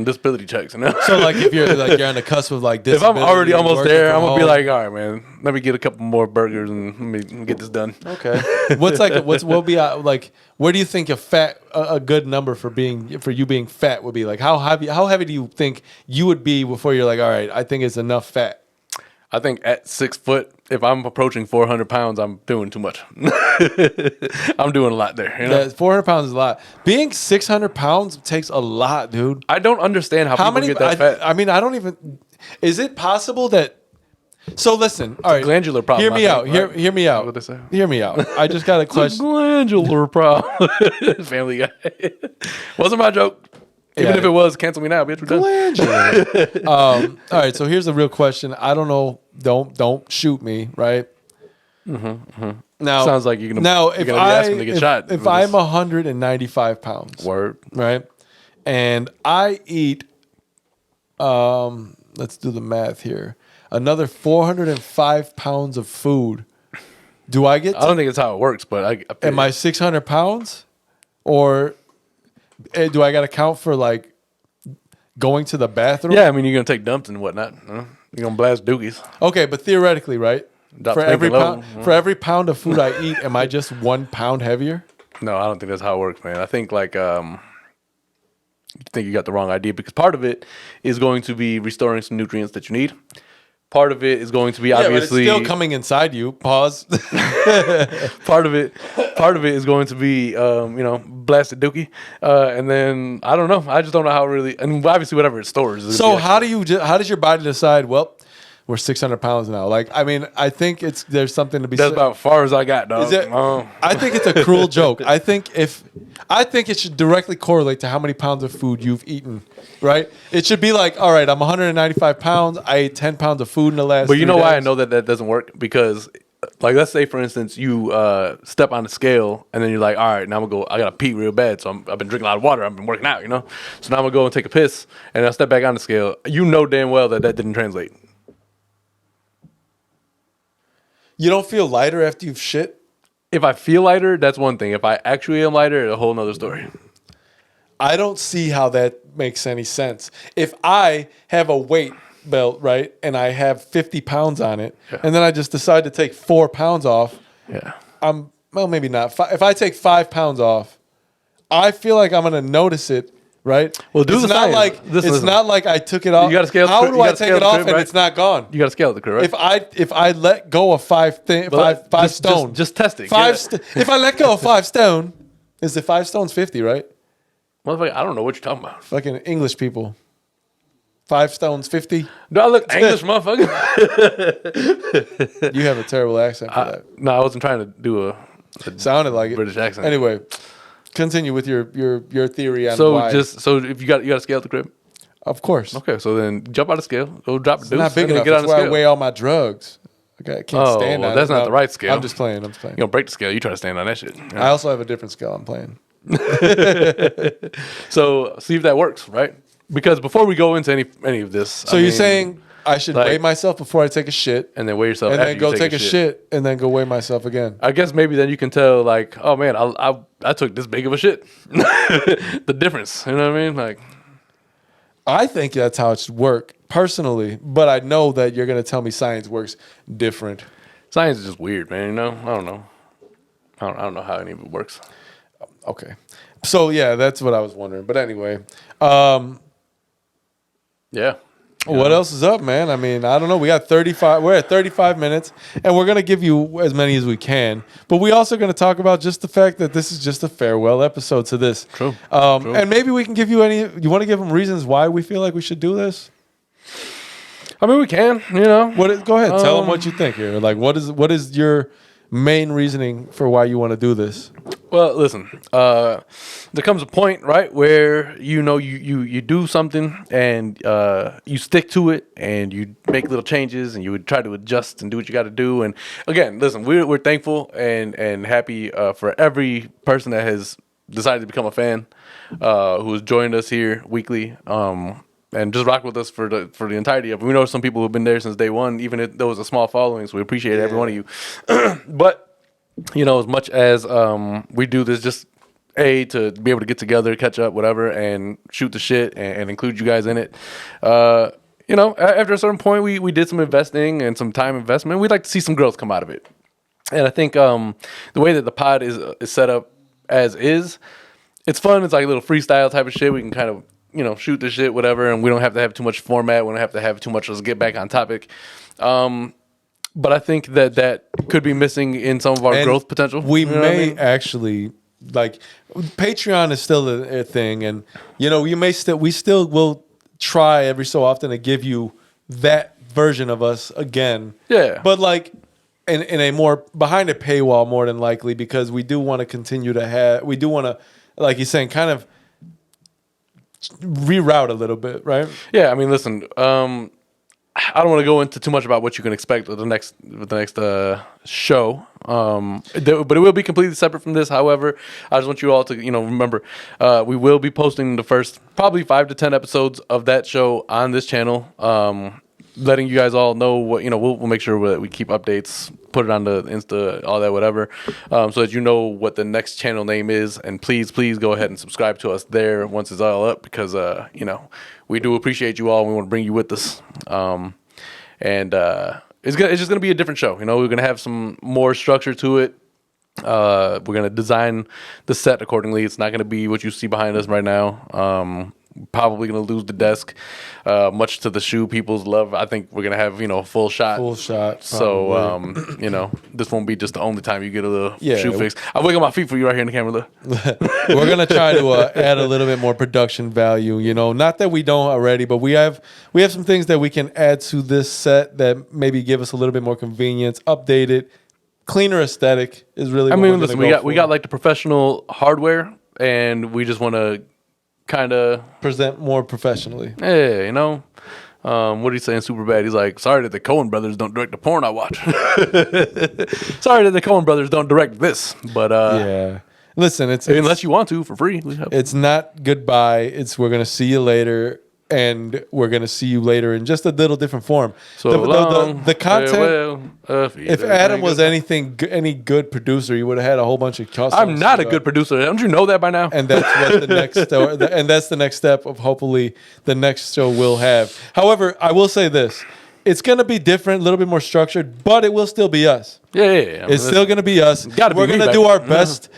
disability checks. You know? So like if you're on the cusp of like if I'm already almost there, I'm gonna be home. like, all right, man, let me get a couple more burgers and let me get this done. Okay. What be like? Where do you think a good number for you being fat would be? Like how heavy do you think you would be before you're like, all right, I think it's enough fat? I think at 6 foot, if I'm approaching 400 pounds, I'm doing too much. I'm doing a lot there. You know? Yeah, 400 pounds is a lot. Being 600 pounds takes a lot, dude. I don't understand how people get that fat. I mean, I don't even. Is it possible that? So listen, all right. Glandular problem. Hear me out. Right? Hear me out. What they say? Hear me out. I just got a question. Glandular problem. Family Guy. Wasn't my joke. Even if it was, cancel me now, bitch. We're done. All right. So here's the real question. I don't know. Don't shoot me. Right. Now sounds like you're gonna be asking to get shot. If I'm 195 pounds, word, right, and I eat, let's do the math here. Another 405 pounds of food. Do I get? I don't think it's how it works, but I am I 600 pounds, or do I got to count for like going to the bathroom? Yeah, I mean you're gonna take dumps and whatnot. You're gonna blast doogies. Okay, but theoretically, right? For every pound of food I eat, am I just 1 pound heavier? No, I don't think that's how it works, man. I think like you think you got the wrong idea because part of it is going to be restoring some nutrients that you need. Part of it is going to be obviously but it's still coming inside you. Pause. part of it is going to be blasted dookie, and then I don't know. I just don't know how it really. And obviously, whatever it stores. So how does your body decide? Well, we're 600 pounds now. Like, I mean, I think there's something to be That's said. about as far as I got, dog. I think it's a cruel joke. I think it should directly correlate to how many pounds of food you've eaten, right? It should be like, all right, I'm 195 pounds. I ate 10 pounds of food in the last. But you know 3 why I days. know that doesn't work? Because, like, let's say for instance, you step on the scale and then you're like, all right, now I'm gonna go. I gotta pee real bad, so I've been drinking a lot of water. I've been working out, you know. So now I'm gonna go and take a piss, and I step back on the scale. You know damn well that didn't translate. You don't feel lighter after you've shit? If I feel lighter, that's one thing. If I actually am lighter, a whole nother story. I don't see how that makes any sense. If I have a weight belt, right, and I have 50 pounds on it, and then I just decide to take 4 pounds off, maybe not. If I take 5 pounds off, I feel like I'm going to notice it. Right. Well, it's not like I took it off. You got to scale. How do I take it off and it's not gone? You got to scale the crib, right? If I let go of five stone, just test it. If I let go of 5 stone, is it 5 stones 50? Right. Motherfucker, I don't know what you're talking about. Fucking English people. 5 stones 50. Do I look English, motherfucker? You have a terrible accent for that. No, I wasn't trying to do a sounded like British accent. Anyway. Continue with your theory on so why. So if you got to scale the crib. Of course. Okay, so then jump out of scale. Go drop the deuce. Not big enough. Get That's on the where scale. I weigh all my drugs. Okay, I can't stand on that's it. not the right scale. I'm just playing. You don't break the scale. You try to stand on that shit. I also have a different scale I'm playing. So see if that works, right? Because before we go into any of this, so you're saying I should weigh myself before I take a shit, and then weigh yourself, and after then go you take a shit, and then go weigh myself again. I guess maybe then you can tell, like, oh man, I took this big of a shit. The difference, you know what I mean? Like, I think that's how it should work personally, but I know that you're gonna tell me science works different. Science is just weird, man. You know, I don't know. I don't know how any of it works. Okay, so yeah, that's what I was wondering. But anyway, yeah. What else is up, man? I mean, I don't know. We got 35. We're at 35 minutes, and we're going to give you as many as we can. But we also going to talk about just the fact that this is just a farewell episode to this. True. And maybe we can give you you want to give them reasons why we feel like we should do this? I mean, we can, you know. Go ahead. Tell them what you think here. Like, what is your main reasoning for why you want to do this? Well, listen. There comes a point, right, where you do something and you stick to it, and you make little changes, and you would try to adjust and do what you got to do. And again, listen, we're thankful and happy for every person that has decided to become a fan, who has joined us here weekly. And just rock with us for the entirety of it. We know some people who've been there since day one, even if there was a small following. So we appreciate every one of you. But as much as we do this just to be able to get together, catch up, whatever, and shoot the shit and include you guys in it. After a certain point, we did some investing and some time investment. We'd like to see some growth come out of it. And I think the way that the pod is set up as is, it's fun. It's like a little freestyle type of shit. We can kind of, shoot the shit, whatever, and we don't have to have too much format. We don't have to have too much. Let's get back on topic. But I think that could be missing in some of our growth potential. We may actually, like, Patreon is still a thing, and we still will try every so often to give you that version of us again. Yeah. But like in a more behind a paywall, more than likely, because we do want to continue to have. We do want to, like he's saying, kind of reroute a little bit, right? Yeah. I mean, listen. I don't want to go into too much about what you can expect with the next show, but it will be completely separate from this. However, I just want you all to remember we will be posting the first probably 5 to 10 episodes of that show on this channel, letting you guys all know what we'll make sure that we keep updates, put it on the Insta, all that, whatever, so that you know what the next channel name is. And please go ahead and subscribe to us there once it's all up, because we do appreciate you all, and we want to bring you with us. It's just gonna be a different show. We're gonna have some more structure to it. We're gonna design the set accordingly. It's not gonna be what you see behind us right now. Probably gonna lose the desk, much to the shoe people's love. I think we're gonna have a full shot. Probably. So this won't be just the only time you get a little shoe fix. I'll wiggle my feet for you right here in the camera. Look. We're gonna try to add a little bit more production value. Not that we don't already, but we have some things that we can add to this set that maybe give us a little bit more convenience, update it, cleaner aesthetic is really. I mean, listen, we got like the professional hardware, and we just want to kind of present more professionally. Yeah, what did he say in Superbad? He's like, sorry that the Coen brothers don't direct the porn I watch. Sorry that the Coen brothers don't direct this. But yeah, listen, it's unless you want to for free. It's not goodbye. It's we're gonna see you later, and we're gonna see you later in just a little different form. So the content. If Adam was any good producer, he would have had a whole bunch of customs. I'm not a good producer. Don't you know that by now? And that's what the next step of hopefully the next show will have. However, I will say this: it's gonna be different, a little bit more structured, but it will still be us. Yeah. It's still gonna be us. We're gonna do our best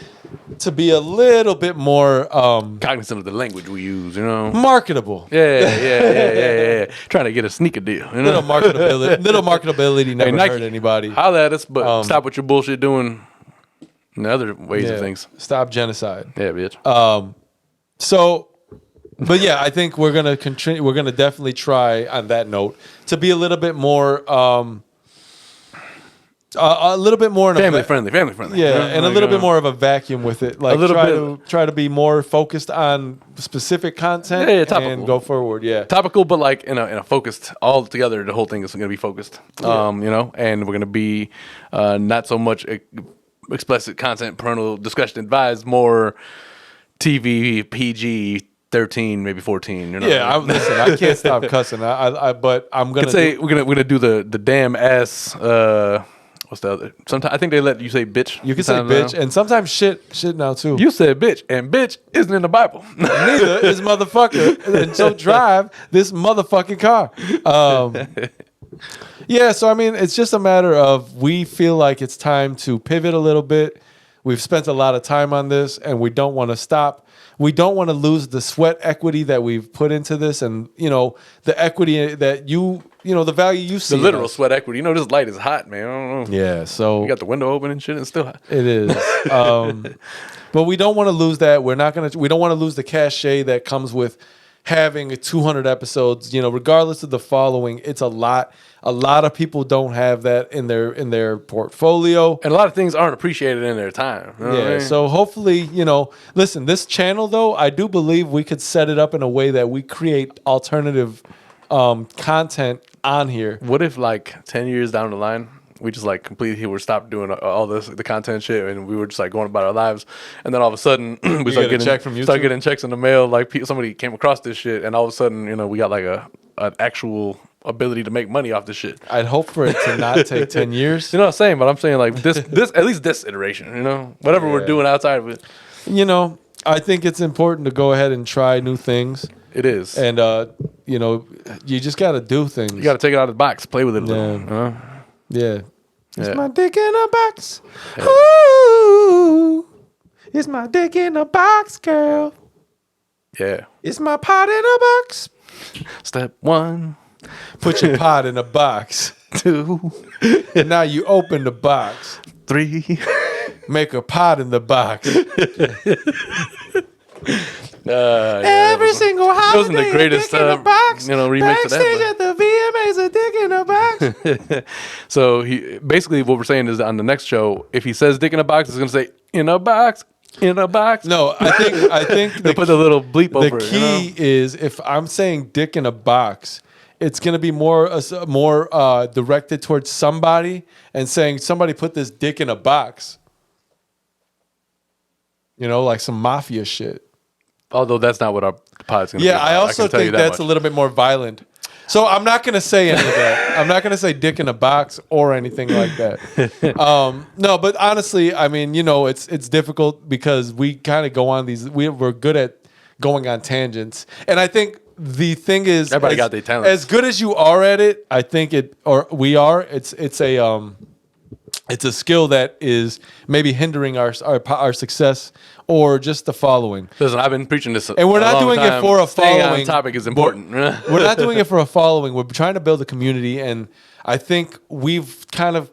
to be a little bit more cognizant of the language we use, marketable. Yeah. Trying to get a sneaker deal, Little marketability never hurt anybody. Holla at us, but stop what your bullshit doing in other ways of things. Stop genocide. Yeah, bitch. But yeah, I think we're gonna continue. We're gonna definitely try on that note to be a little bit more. A little bit more family friendly. Yeah, and a little bit more of a vacuum with it. Like try to be more focused on specific content. Yeah, topical. And go forward. Yeah, topical, but like in a focused all together. The whole thing is going to be focused. And we're going to be not so much explicit content, parental discussion advised, more TV, PG. 13, maybe 14. Yeah, listen. I can't stop cussing. But I'm gonna say we're gonna do the damn ass. What's the other? Sometimes I think they let you say bitch. You can say bitch, and sometimes shit now too. You said bitch, and bitch isn't in the Bible. Neither is motherfucker. And so drive this motherfucking car. Yeah, so I mean, it's just a matter of we feel like it's time to pivot a little bit. We've spent a lot of time on this, and we don't want to stop. We don't want to lose the sweat equity that we've put into this, and the equity that the value you see. The literal sweat equity. This light is hot, man. I don't know. Yeah, so you got the window open and shit, and it's still hot. It is. But we don't want to lose that. We don't want to lose the cachet that comes with having 200 episodes, regardless of the following, it's a lot. A lot of people don't have that in their portfolio. And a lot of things aren't appreciated in their time. You know what I mean? So hopefully, listen, this channel though, I do believe we could set it up in a way that we create alternative content on here. What if like 10 years down the line, we just like completely would stop doing all the content shit, and we were just like going about our lives, and then all of a sudden we start getting check from YouTube? start getting checks in the mail, like somebody came across this shit, and all of a sudden we got like an actual ability to make money off this shit. I'd hope for it to not take 10 years. You know what I'm saying? But I'm saying like this at least this iteration, whatever we're doing outside of it. I think it's important to go ahead and try new things. It is. And, you just got to do things. You got to take it out of the box, play with it a little. Yeah. It's Yeah. my dick in a box. Ooh. It's my dick in a box, girl. Yeah. It's my pot in a box. Step 1, Put your pot in a box. 2, And now you open the box. 3. Make a pot in the box. Every single holiday, wasn't the greatest, dick in a box. remix of that, Backstage but- at the VMAs, a dick in a box. So he basically what we're saying is that on the next show, if he says "dick in a box," it's gonna say "in a box, in a box." No, I think They put the little bleep the over key it. is if I'm saying dick in a box, it's going to be more directed towards somebody and saying somebody put this dick in a box. Like some mafia shit. Although that's not what our pod's gonna be. Yeah, I about. also can tell you think that that's much. a little bit more violent. So I'm not going to say any of that. I'm not going to say dick in a box or anything like that. No, but honestly, I mean, it's difficult because we kind of go on these. We're good at going on tangents, and I think the thing is, Everybody got their talents. As good as you are at it, I think we are. It's a skill that is maybe hindering our success or just the following. Listen, I've been preaching this, And we're not doing it for a Staying following. on topic is important. We're not doing it for a following. We're trying to build a community, and I think we've kind of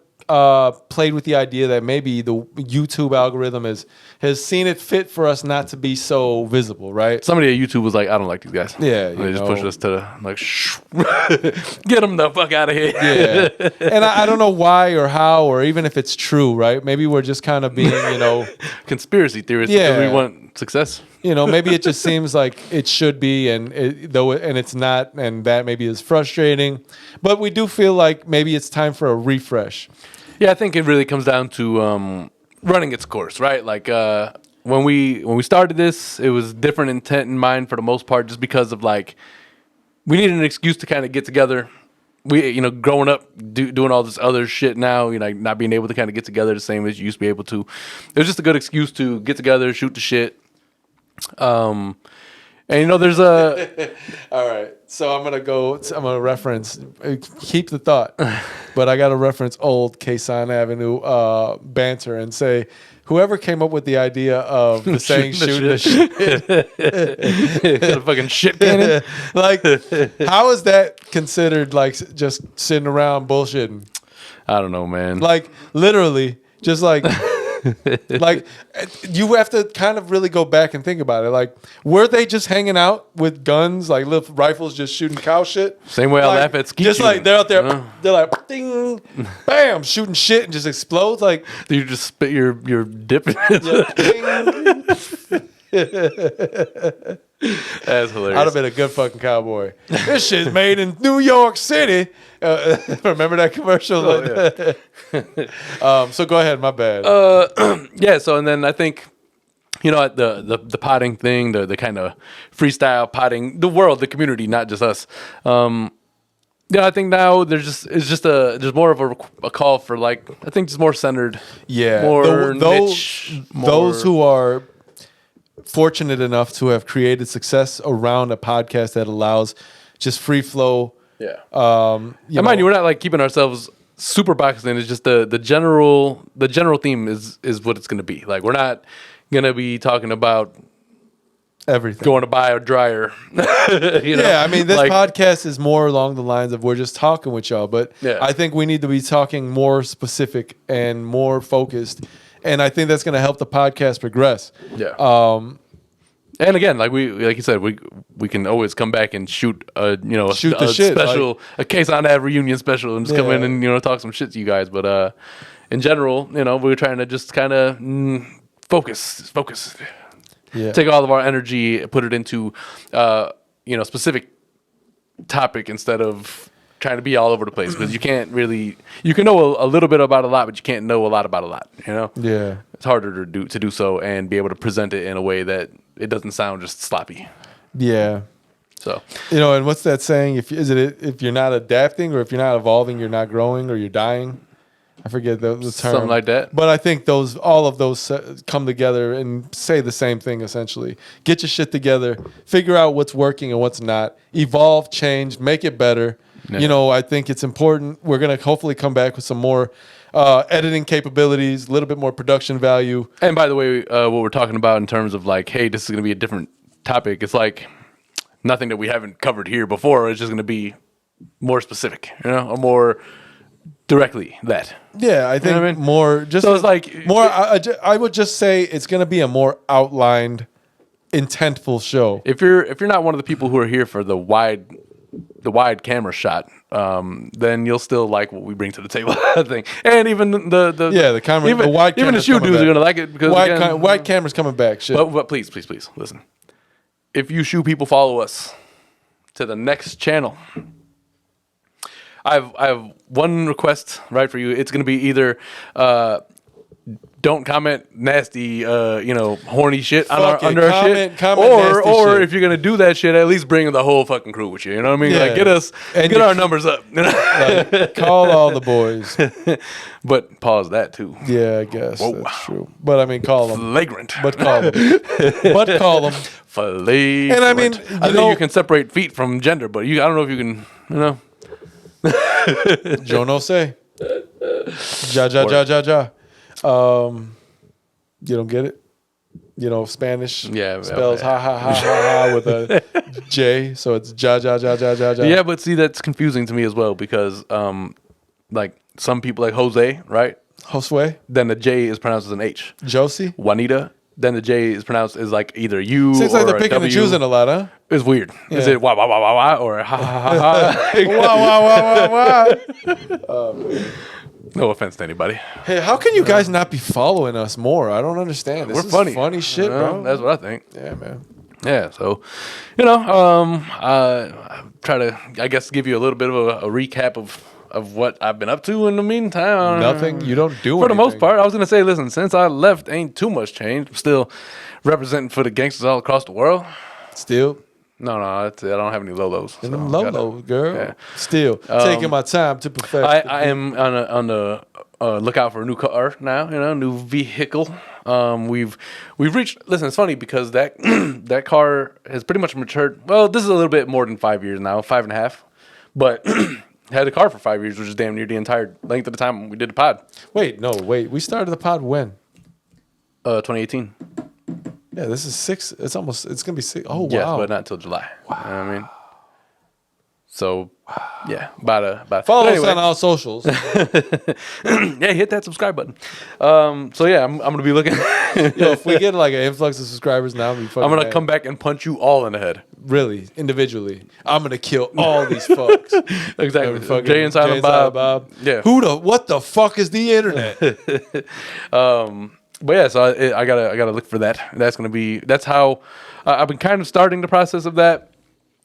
played with the idea that maybe the YouTube algorithm has seen it fit for us not to be so visible, right? Somebody at YouTube was like, "I don't like these guys." Yeah, and they just pushed us to get them the fuck out of here. Yeah, and I don't know why or how or even if it's true, right? Maybe we're just kind of being, Conspiracy theorists. Yeah. Because we want success. Maybe it just seems like it should be, and it's not, and that maybe is frustrating. But we do feel like maybe it's time for a refresh. Yeah, I think it really comes down to running its course, right? Like when we started this, it was different intent in mind for the most part, just because of like we needed an excuse to kind of get together. We, growing up, doing all this other shit now, not being able to kind of get together the same as you used to be able to. It was just a good excuse to get together, shoot the shit. And there's a. All right, so I'm gonna reference. Keep the thought, but I got to reference old Kasson Avenue banter and say, whoever came up with the idea of the saying "shooting the shit," a fucking shit cannon. like, how is that considered like just sitting around bullshitting? I don't know, man. Like literally, just like. Like you have to kind of really go back and think about it. Like, were they just hanging out with guns, like little rifles, just shooting cow shit? Same way I Like, laugh at ski just shooting. like they're out there, they're like, ding, bam, shooting shit and just explodes. Like, You just spit your dip in it. That's hilarious. I'd have been a good fucking cowboy. This shit's made in New York City. Remember that commercial? Oh, So go ahead. My bad. Yeah, so and then I think the potting thing, the kind of freestyle potting, the world, the community, not just us. I think now there's more of a call for like I think just more centered, yeah, more niche, those who are fortunate enough to have created success around a podcast that allows just free flow. Yeah. Mind Mind you, we're not like keeping ourselves super boxed in. It's just the general theme is what it's going to be. Like we're not going to be talking about everything. going to buy a dryer. Yeah, I mean, this like, podcast is more along the lines of we're just talking with y'all, but Yeah. I think we need to be talking more specific and more focused, and I think that's going to help the podcast progress. Yeah. And again, like you said, we can always come back and shoot Shoot the a shit, special, a Kasson Ave reunion special, and just come in and talk some shit to you guys. But in general, we're trying to just kind of focus, take all of our energy, put it into specific topic instead of trying to be all over the place, because you can know a little bit about a lot, but you can't know a lot about a lot. Yeah, it's harder to do so and be able to present it in a way that it doesn't sound just sloppy. Yeah. So and what's that saying? If you're not adapting, or if you're not evolving, you're not growing, or you're dying. I forget the term. Something like that. But I think all of those come together and say the same thing essentially. Get your shit together, figure out what's working and what's not, evolve, change, make it better. Yeah. I think it's important. We're going to hopefully come back with some more editing capabilities, a little bit more production value. And by the way, what we're talking about in terms of like, hey, this is going to be a different topic. It's like nothing that we haven't covered here before. It's just going to be more specific, or more directly that. Yeah, I think more. Just so it's like more. I would just say it's going to be a more outlined, intentful show. If you're not one of the people who are here for the wide camera shot, then you'll still like what we bring to the table. I think, and even the camera, even the wide, even the shoe dudes are gonna like it because wide camera's coming back. Shit. But please listen. If you shoe people follow us to the next channel, I have one request right for you. It's gonna be either don't comment nasty, horny shit under our shit. Or if you're gonna do that shit, at least bring the whole fucking crew with you. You know what I mean? Yeah. Like get our numbers up. Like, call all the boys. But pause that too. Yeah, I guess that's true. But I mean, call them flagrant. But call them flagrant. And I mean, I think you can separate feet from gender, but I don't know if you can. Joe no say. Ja. You don't get it? Spanish spells ha with a J, so it's ja. Yeah, but see, that's confusing to me as well because, like some people like Jose, right? Josue. Then the J is pronounced as an H. Josie. Juanita. Then the J is pronounced as like either U. Seems like they're picking and choosing a lot, huh? It's weird. Yeah. Is it wah wah wah wah wah or ha ha ha ha? Wah wah wah wah wah. No offense to anybody. Hey, how can you guys not be following us more? I don't understand. This is funny shit, bro. That's what I think. Yeah, man. Yeah, so, I try to, I guess, give you a little bit of a recap of what I've been up to in the meantime. Nothing. You don't do for anything. The most part. I was going to say, listen, since I left, ain't too much changed. I'm still representing for the gangsters all across the world. Still? No, I don't have any Lolos. So Lolo, girl. Yeah. Still taking my time to perfect. I am on the lookout for a new car now. New vehicle. We've reached. Listen, it's funny because that that car has pretty much matured. Well, this is a little bit more than 5 years now, 5.5. But had the car for 5 years, which is damn near the entire length of the time we did the pod. Wait. We started the pod when? 2018. Yeah, this is 6. It's going to be 6. Oh, wow. Yes, but not until July. Wow. You know what I mean? So, yeah, about follow us on all socials. Yeah, hit that subscribe button. So yeah, I'm gonna be looking. If we get like an influx of subscribers now, I'm gonna come back and punch you all in the head. Really, individually, I'm gonna kill all these fucks. Exactly. Jay and Silent Bob. Yeah. What the fuck is the internet? But yeah, so I gotta look for that. That's how I've been kind of starting the process of that.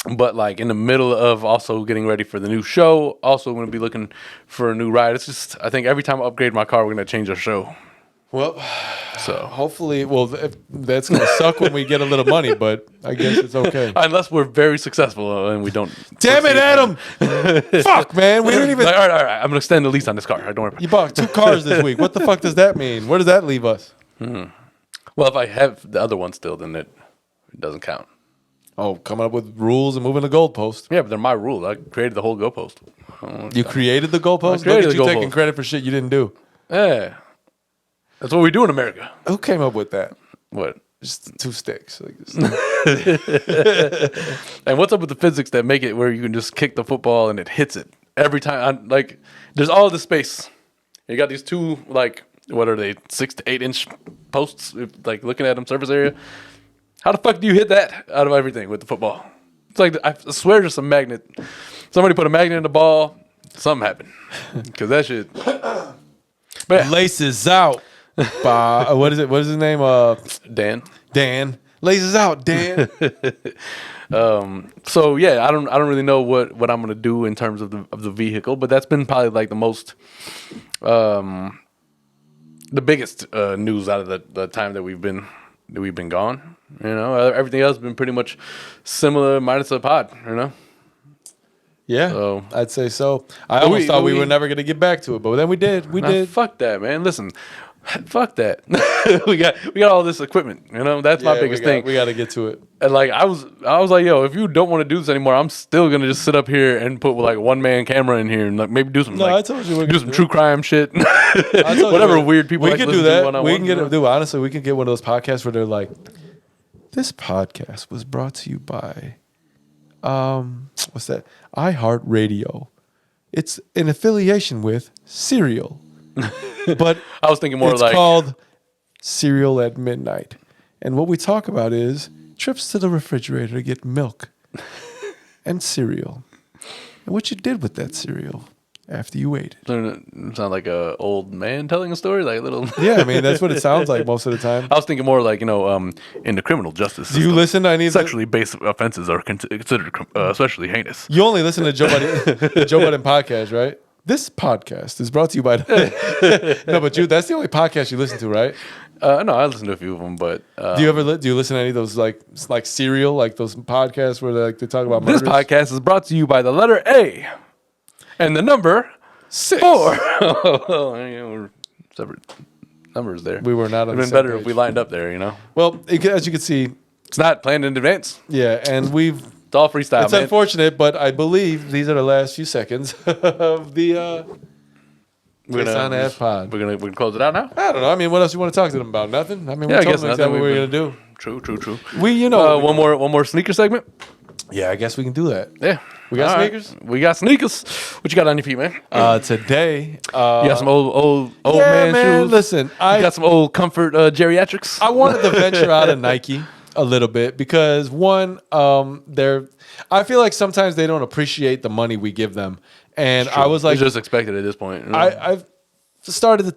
But like in the middle of also getting ready for the new show, also going to be looking for a new ride. It's just, I think every time I upgrade my car, we're going to change our show. Well, so hopefully, that's going to suck when we get a little money, but I guess it's okay. Unless we're very successful and we don't. Damn it, Adam! Fuck, man. We didn't even. Like, all right. I'm going to extend the lease on this car. Don't worry about it. You bought 2 cars this week. What the fuck does that mean? Where does that leave us? Well, if I have the other one still, then it doesn't count. Oh, coming up with rules and moving the goalpost. Yeah, but they're my rule. I created the whole goalpost. You created the goalpost? Look at you taking credit for shit you didn't do. Yeah. That's what we do in America. Who came up with that? What? Just 2 sticks. And what's up with the physics that make it where you can just kick the football and it hits it every time? There's all this space. You got these 2, what are they, 6 to 8 inch posts, looking at them, surface area. How the fuck do you hit that out of everything with the football? It's like, I swear, just a magnet. Somebody put a magnet in the ball. Something happened. Because that shit. But yeah. Laces out. What is it? What is his name? Dan. Dan. Laces out, Dan. So yeah, I don't really know what I'm gonna do in terms of the vehicle, but that's been probably like the most the biggest news out of the time that we've been gone. You know, everything else has been pretty much similar, minus a pod. You know. Yeah, So, I'd say so. I almost thought we were never going to get back to it, but then we did. We did. Fuck that, man. Listen, fuck that. we got all this equipment. You know, that's my biggest thing. We got to get to it. And like I was like, yo, if you don't want to do this anymore, I'm still gonna just sit up here and put like one man camera in here and like maybe do some. I told you do some true crime shit. Whatever weird people. We like can do that. We can get do honestly. We can get one of those podcasts where they're like, this podcast was brought to you by, what's that? iHeartRadio. It's in affiliation with Cereal, but I was thinking more it's like called Cereal at Midnight. And what we talk about is trips to the refrigerator to get milk and cereal, and what you did with that cereal after you ate it. Sound like a old man telling a story, like a little. Yeah, I mean that's what it sounds like most of the time. I was thinking more like, you know, in the criminal justice system, Do you listen to any of sexually based offenses are considered especially heinous. You only listen to Joe Budden podcast, right? This podcast is brought to you by. No, but that's the only podcast you listen to, right? No, I listen to a few of them, but do you listen to any of those like Serial, like those podcasts where they talk about murders? This podcast is brought to you by the letter A and the number 6. 4. We're separate numbers there. We were not on It'd the been same better page. if we lined up there, you know. Well, as you can see, It's not planned in advance. yeah, and It's all freestyle, it's man. unfortunate, but I believe these are the last few seconds of the Kasson Ave pod. We're gonna close it out now. I don't know. I mean, what else you want to talk to them about? Nothing. I mean, Yeah, I we told guess them exactly nothing. what we were gonna do. True. We, One more sneaker segment. Yeah, I guess we can do that. Yeah, We got All right. sneakers? We got sneakers. What you got on your feet, man? Today, You got some old yeah, man shoes. Listen, You got some old comfort geriatrics. I wanted to venture out of Nike a little bit because one, I feel like sometimes they don't appreciate the money we give them, and I was like, it's just expected at this point. You know? I've started to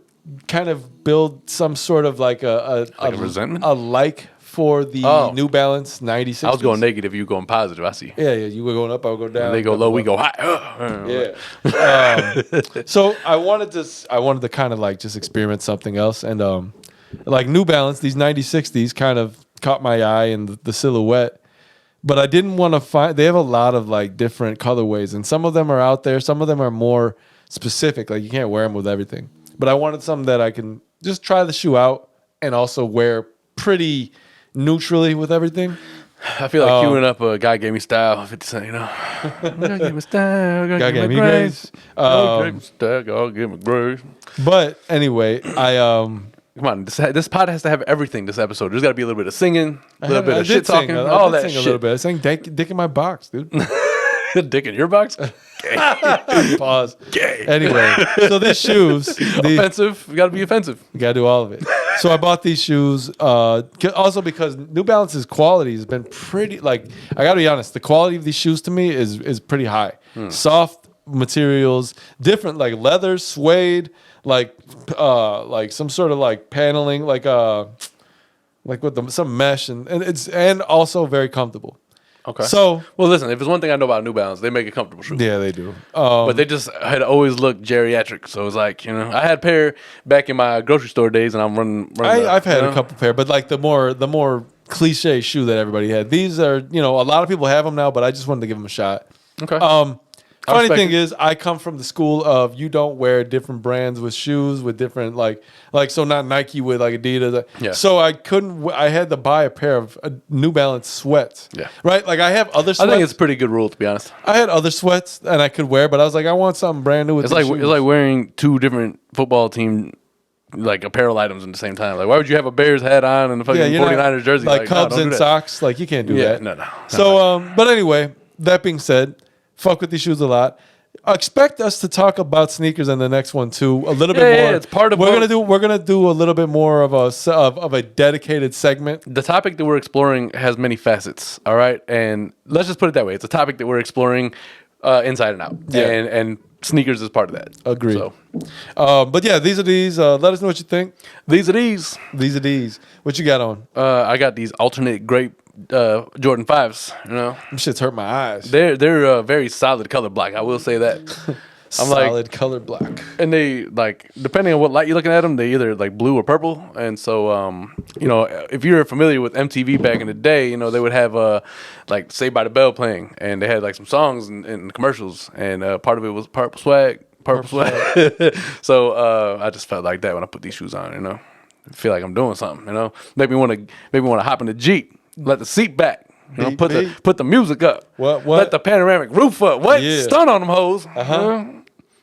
kind of build some sort of like a resentment? a like for the New Balance 96. I was going negative. You going positive. I see. Yeah, you were going up, I would go down. They go low. We go high. Yeah. So I wanted to kind of like just experiment something else, and like New Balance, these 96s kind of caught my eye and the silhouette, but I didn't want to find. They have a lot of like different colorways, and some of them are out there. Some of them are more specific, like you can't wear them with everything. But I wanted something that I can just try the shoe out and also wear pretty neutrally with everything. I feel like queuing up a guy gave me style. 50 Cent, you know. God gave me style. God gave me grace. God gave me style. God gave me grace. But anyway, Come on, this pod has to have everything. This episode, there's got to be a little bit of singing, a little bit of shit sing. talking, I all did that sing a shit. little bit. I sang dick in my box, dude. Dick in your box. Pause. Gay. Anyway, so these shoes, Offensive. You got to be offensive. you gotta do all of it. So I bought these shoes also because New Balance's quality has been pretty. Like I gotta be honest, the quality of these shoes to me is pretty high. Soft materials, different like leather, suede, like some sort of like paneling, like with some mesh, and also very comfortable. Okay. So well, listen. If there's one thing I know about New Balance, they make a comfortable shoe. yeah, they do. But they just had always looked geriatric. So it's like, you know, I had a pair back in my grocery store days, and I'm running. I've had a couple pair, but like the more cliche shoe that everybody had. These are, a lot of people have them now, but I just wanted to give them a shot. Okay. Funny thing is, I come from the school of you don't wear different brands with shoes with different like so not Nike with like Adidas. Yeah. So I had to buy a pair of New Balance sweats. Yeah. Right. Like I have other sweats. I think it's a pretty good rule, to be honest. I had other sweats and I could wear, but I was like, I want something brand new with It's these like shoes. it's like wearing two different football team like apparel items at the same time. Like, why would you have a Bears hat on and a fucking you're not- 49ers jersey? like no, Cubs don't do and that. socks. Like you can't do Yeah, that. no. So, but anyway, that being said, fuck with these shoes a lot. expect us to talk about sneakers in the next one too. A little bit more. Yeah, it's part of we're gonna do a little bit more of a dedicated segment. The topic that we're exploring has many facets. All right, and let's just put it that way. It's a topic that we're exploring inside and out. Yeah. And sneakers is part of that. Agreed. So, but yeah, these are these. Let us know what you think. these are these. These are these. What you got on? I got these alternate grape Jordan 5s. You know, Them shits hurt my eyes. they're a very solid color block. I will say that. I'm Solid color black. and they like depending on what light you're looking at them, they either like blue or purple. And so, you know, if you're familiar with MTV back in the day, you know they would have like Saved by the Bell playing, and they had like some songs and commercials, and part of it was purple swag. So I just felt like that when I put these shoes on. You know, I feel like I'm doing something. You know, make me want to hop in the Jeep, let the seat back. You know, put the music up. What? Let the panoramic roof up. What? Yeah. Stun on them hoes. Uh-huh. You know?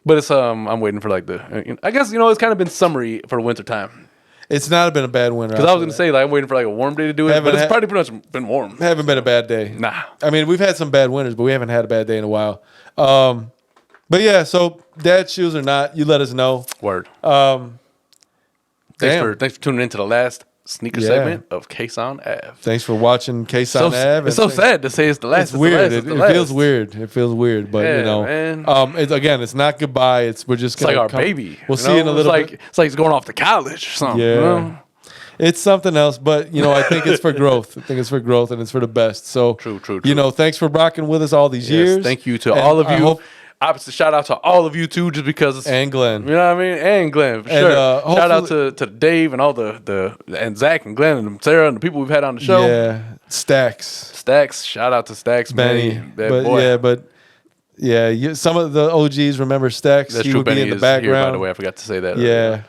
But it's I'm waiting for like I guess it's kind of been summery for the winter time. It's not been a bad winter. Because I was gonna say like I'm waiting for like a warm day to do it, but it's probably pretty much been warm. Haven't been a bad day. Nah. I mean, we've had some bad winters, but we haven't had a bad day in a while. But yeah, so dad shoes or not, you let us know. Word. Damn. Thanks for tuning into the last sneaker segment of Kasson Ave. Thanks for watching Kasson Ave. It's so sad to say it's the last. It's weird. It feels weird. It feels weird, but Yeah, you know, man. it's not goodbye. We're just It's like gonna our baby. We'll see in a little bit. It's like it's going off to college or something. Yeah. You know? It's something else, but you know, I think it's for growth. I think it's for growth and it's for the best. So True. You know, thanks for rocking with us all these Yes, years. thank you to And all of I you. hope- Opposite shout out to all of you too, just because it's and Glenn. you know what I mean, and Glenn for And, sure. Shout out hopefully- to Dave and all the and Zach and Glenn and Sarah and the people we've had on the show. Yeah, Stacks, Stacks, shout out to Stacks, Benny, man. That boy. some of the OGs remember Stacks. That's He true. would Benny be in the is here, by background. the way. I forgot to say that. Yeah.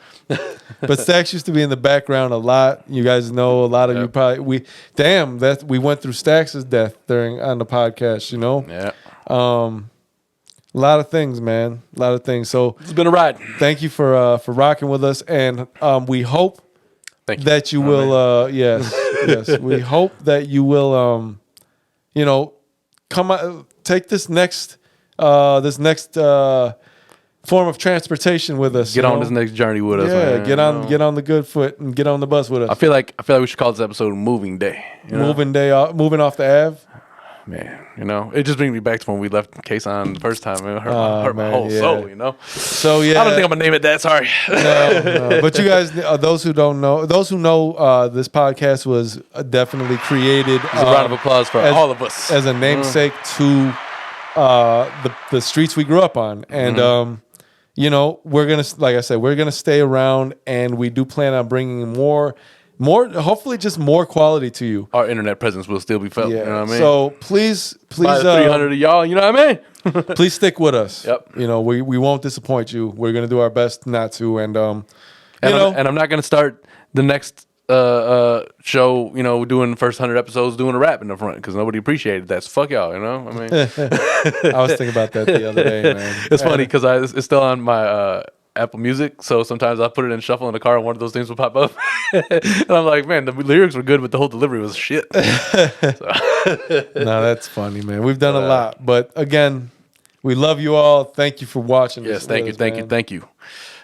But Stacks used to be in the background a lot. You guys know a lot of you probably we went through Stacks' death on the podcast, you know? Yeah. A lot of things, man. A lot of things. So It's been a ride. thank you for rocking with us, and we hope Thank you. that you will. Yes. We hope that you will. You know, come out, take this next form of transportation with us. Get you on know? this next journey with us. Yeah, man. get on the good foot and get on the bus with us. I feel like we should call this episode "Moving Day." You know? Moving off the Ave. Man, you know, it just brings me back to when we left Kasson the first time. It hurt my man, whole yeah. soul, you know. So yeah, I don't think I'm gonna name it that. Sorry. No. But you guys, those who know, this podcast was definitely created. A round of applause for all of us as a namesake to the streets we grew up on, and you know, we're gonna, like I said, we're gonna stay around, and we do plan on bringing more, hopefully, just more quality to you. Our internet presence will still be felt. Yeah. You know what I mean? So please, By the 300 of y'all, you know what I mean? please stick with us. Yep. You know, we won't disappoint you. We're gonna do our best not to, and I'm not gonna start the next show, you know, doing the first 100 episodes doing a rap in the front because nobody appreciated that. So fuck y'all, you know. I mean, I was thinking about that the other day, man. it's funny because it's still on my Apple Music, so sometimes I put it in shuffle in the car and one of those things will pop up, and I'm like, man, the lyrics were good, but the whole delivery was shit. No, that's funny, man. We've done a lot, but again, we love you all. Thank you for watching. Yes, thank you.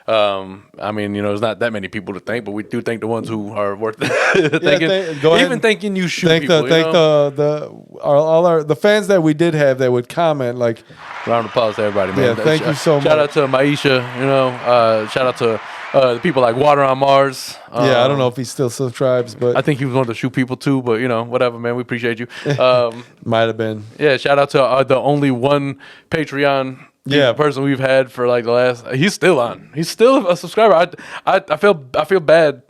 I mean, you know, there's not that many people to thank, but we do thank the ones who are worth thanking. Go ahead Even and thanking you, shoot Thank people. the fans that we did have that would comment, like, Round of applause to everybody, man. Yeah, thank you so much. Shout out to Maisha, you know. Shout out to the people like Water on Mars. yeah, I don't know if he still subscribes, but I think he was one of the shoot people too, but you know, whatever, man. We appreciate you. might have been. Yeah, shout out to the only one Patreon person we've had for like the last. He's still on. He's still a subscriber. I feel bad.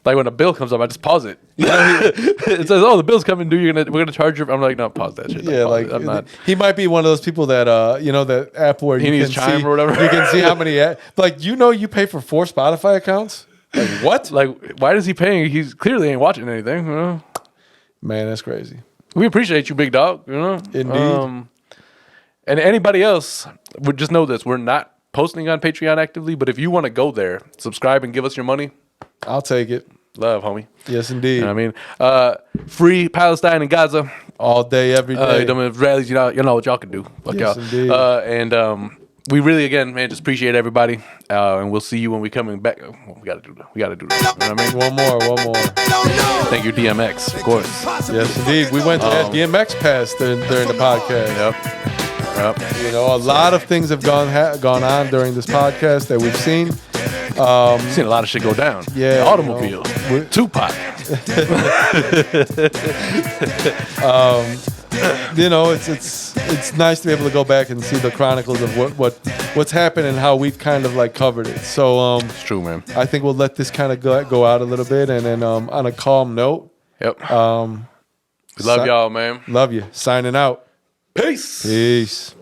Like when a bill comes up, I just pause it. You know, it says, "Oh, the bill's coming due. We're gonna charge you." I'm like, "No, pause that shit." Yeah, like I'm not. he might be one of those people that you know, that app where He you needs can Chime see or whatever. You can see how many like, you know, you pay for 4 Spotify accounts. Like, what? Like, why is he paying? He's clearly ain't watching anything. You know, Man, that's crazy. we appreciate you, big dog. You know, Indeed. And anybody else would just know this: we're not posting on Patreon actively, but if you want to go there, subscribe and give us your money, I'll take it. love, homie. Yes, indeed. You know what I mean? Free Palestine and Gaza. All day, every day. Them Israelis, you know what y'all can do. Fuck Yes, y'all. indeed. And we really, again, man, just appreciate everybody. And we'll see you when we coming back. Well, we got to do that. We got to do that. You know what I mean? One more. Thank you, DMX, of course. Yes, indeed. We went to that DMX pass during the podcast. Yep. You know, a lot of things have gone on during this podcast that we've seen. Seen a lot of shit go down. Yeah, Automobiles. Tupac. You know, it's nice to be able to go back and see the chronicles of what's happened and how we've kind of like covered it. So It's true, man. I think we'll let this kind of go out a little bit, and then on a calm note. Yep. We love y'all, man. Love you. Signing out. Peace.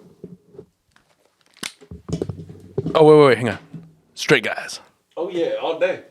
Oh, wait. Hang on. Straight guys. Oh yeah, all day.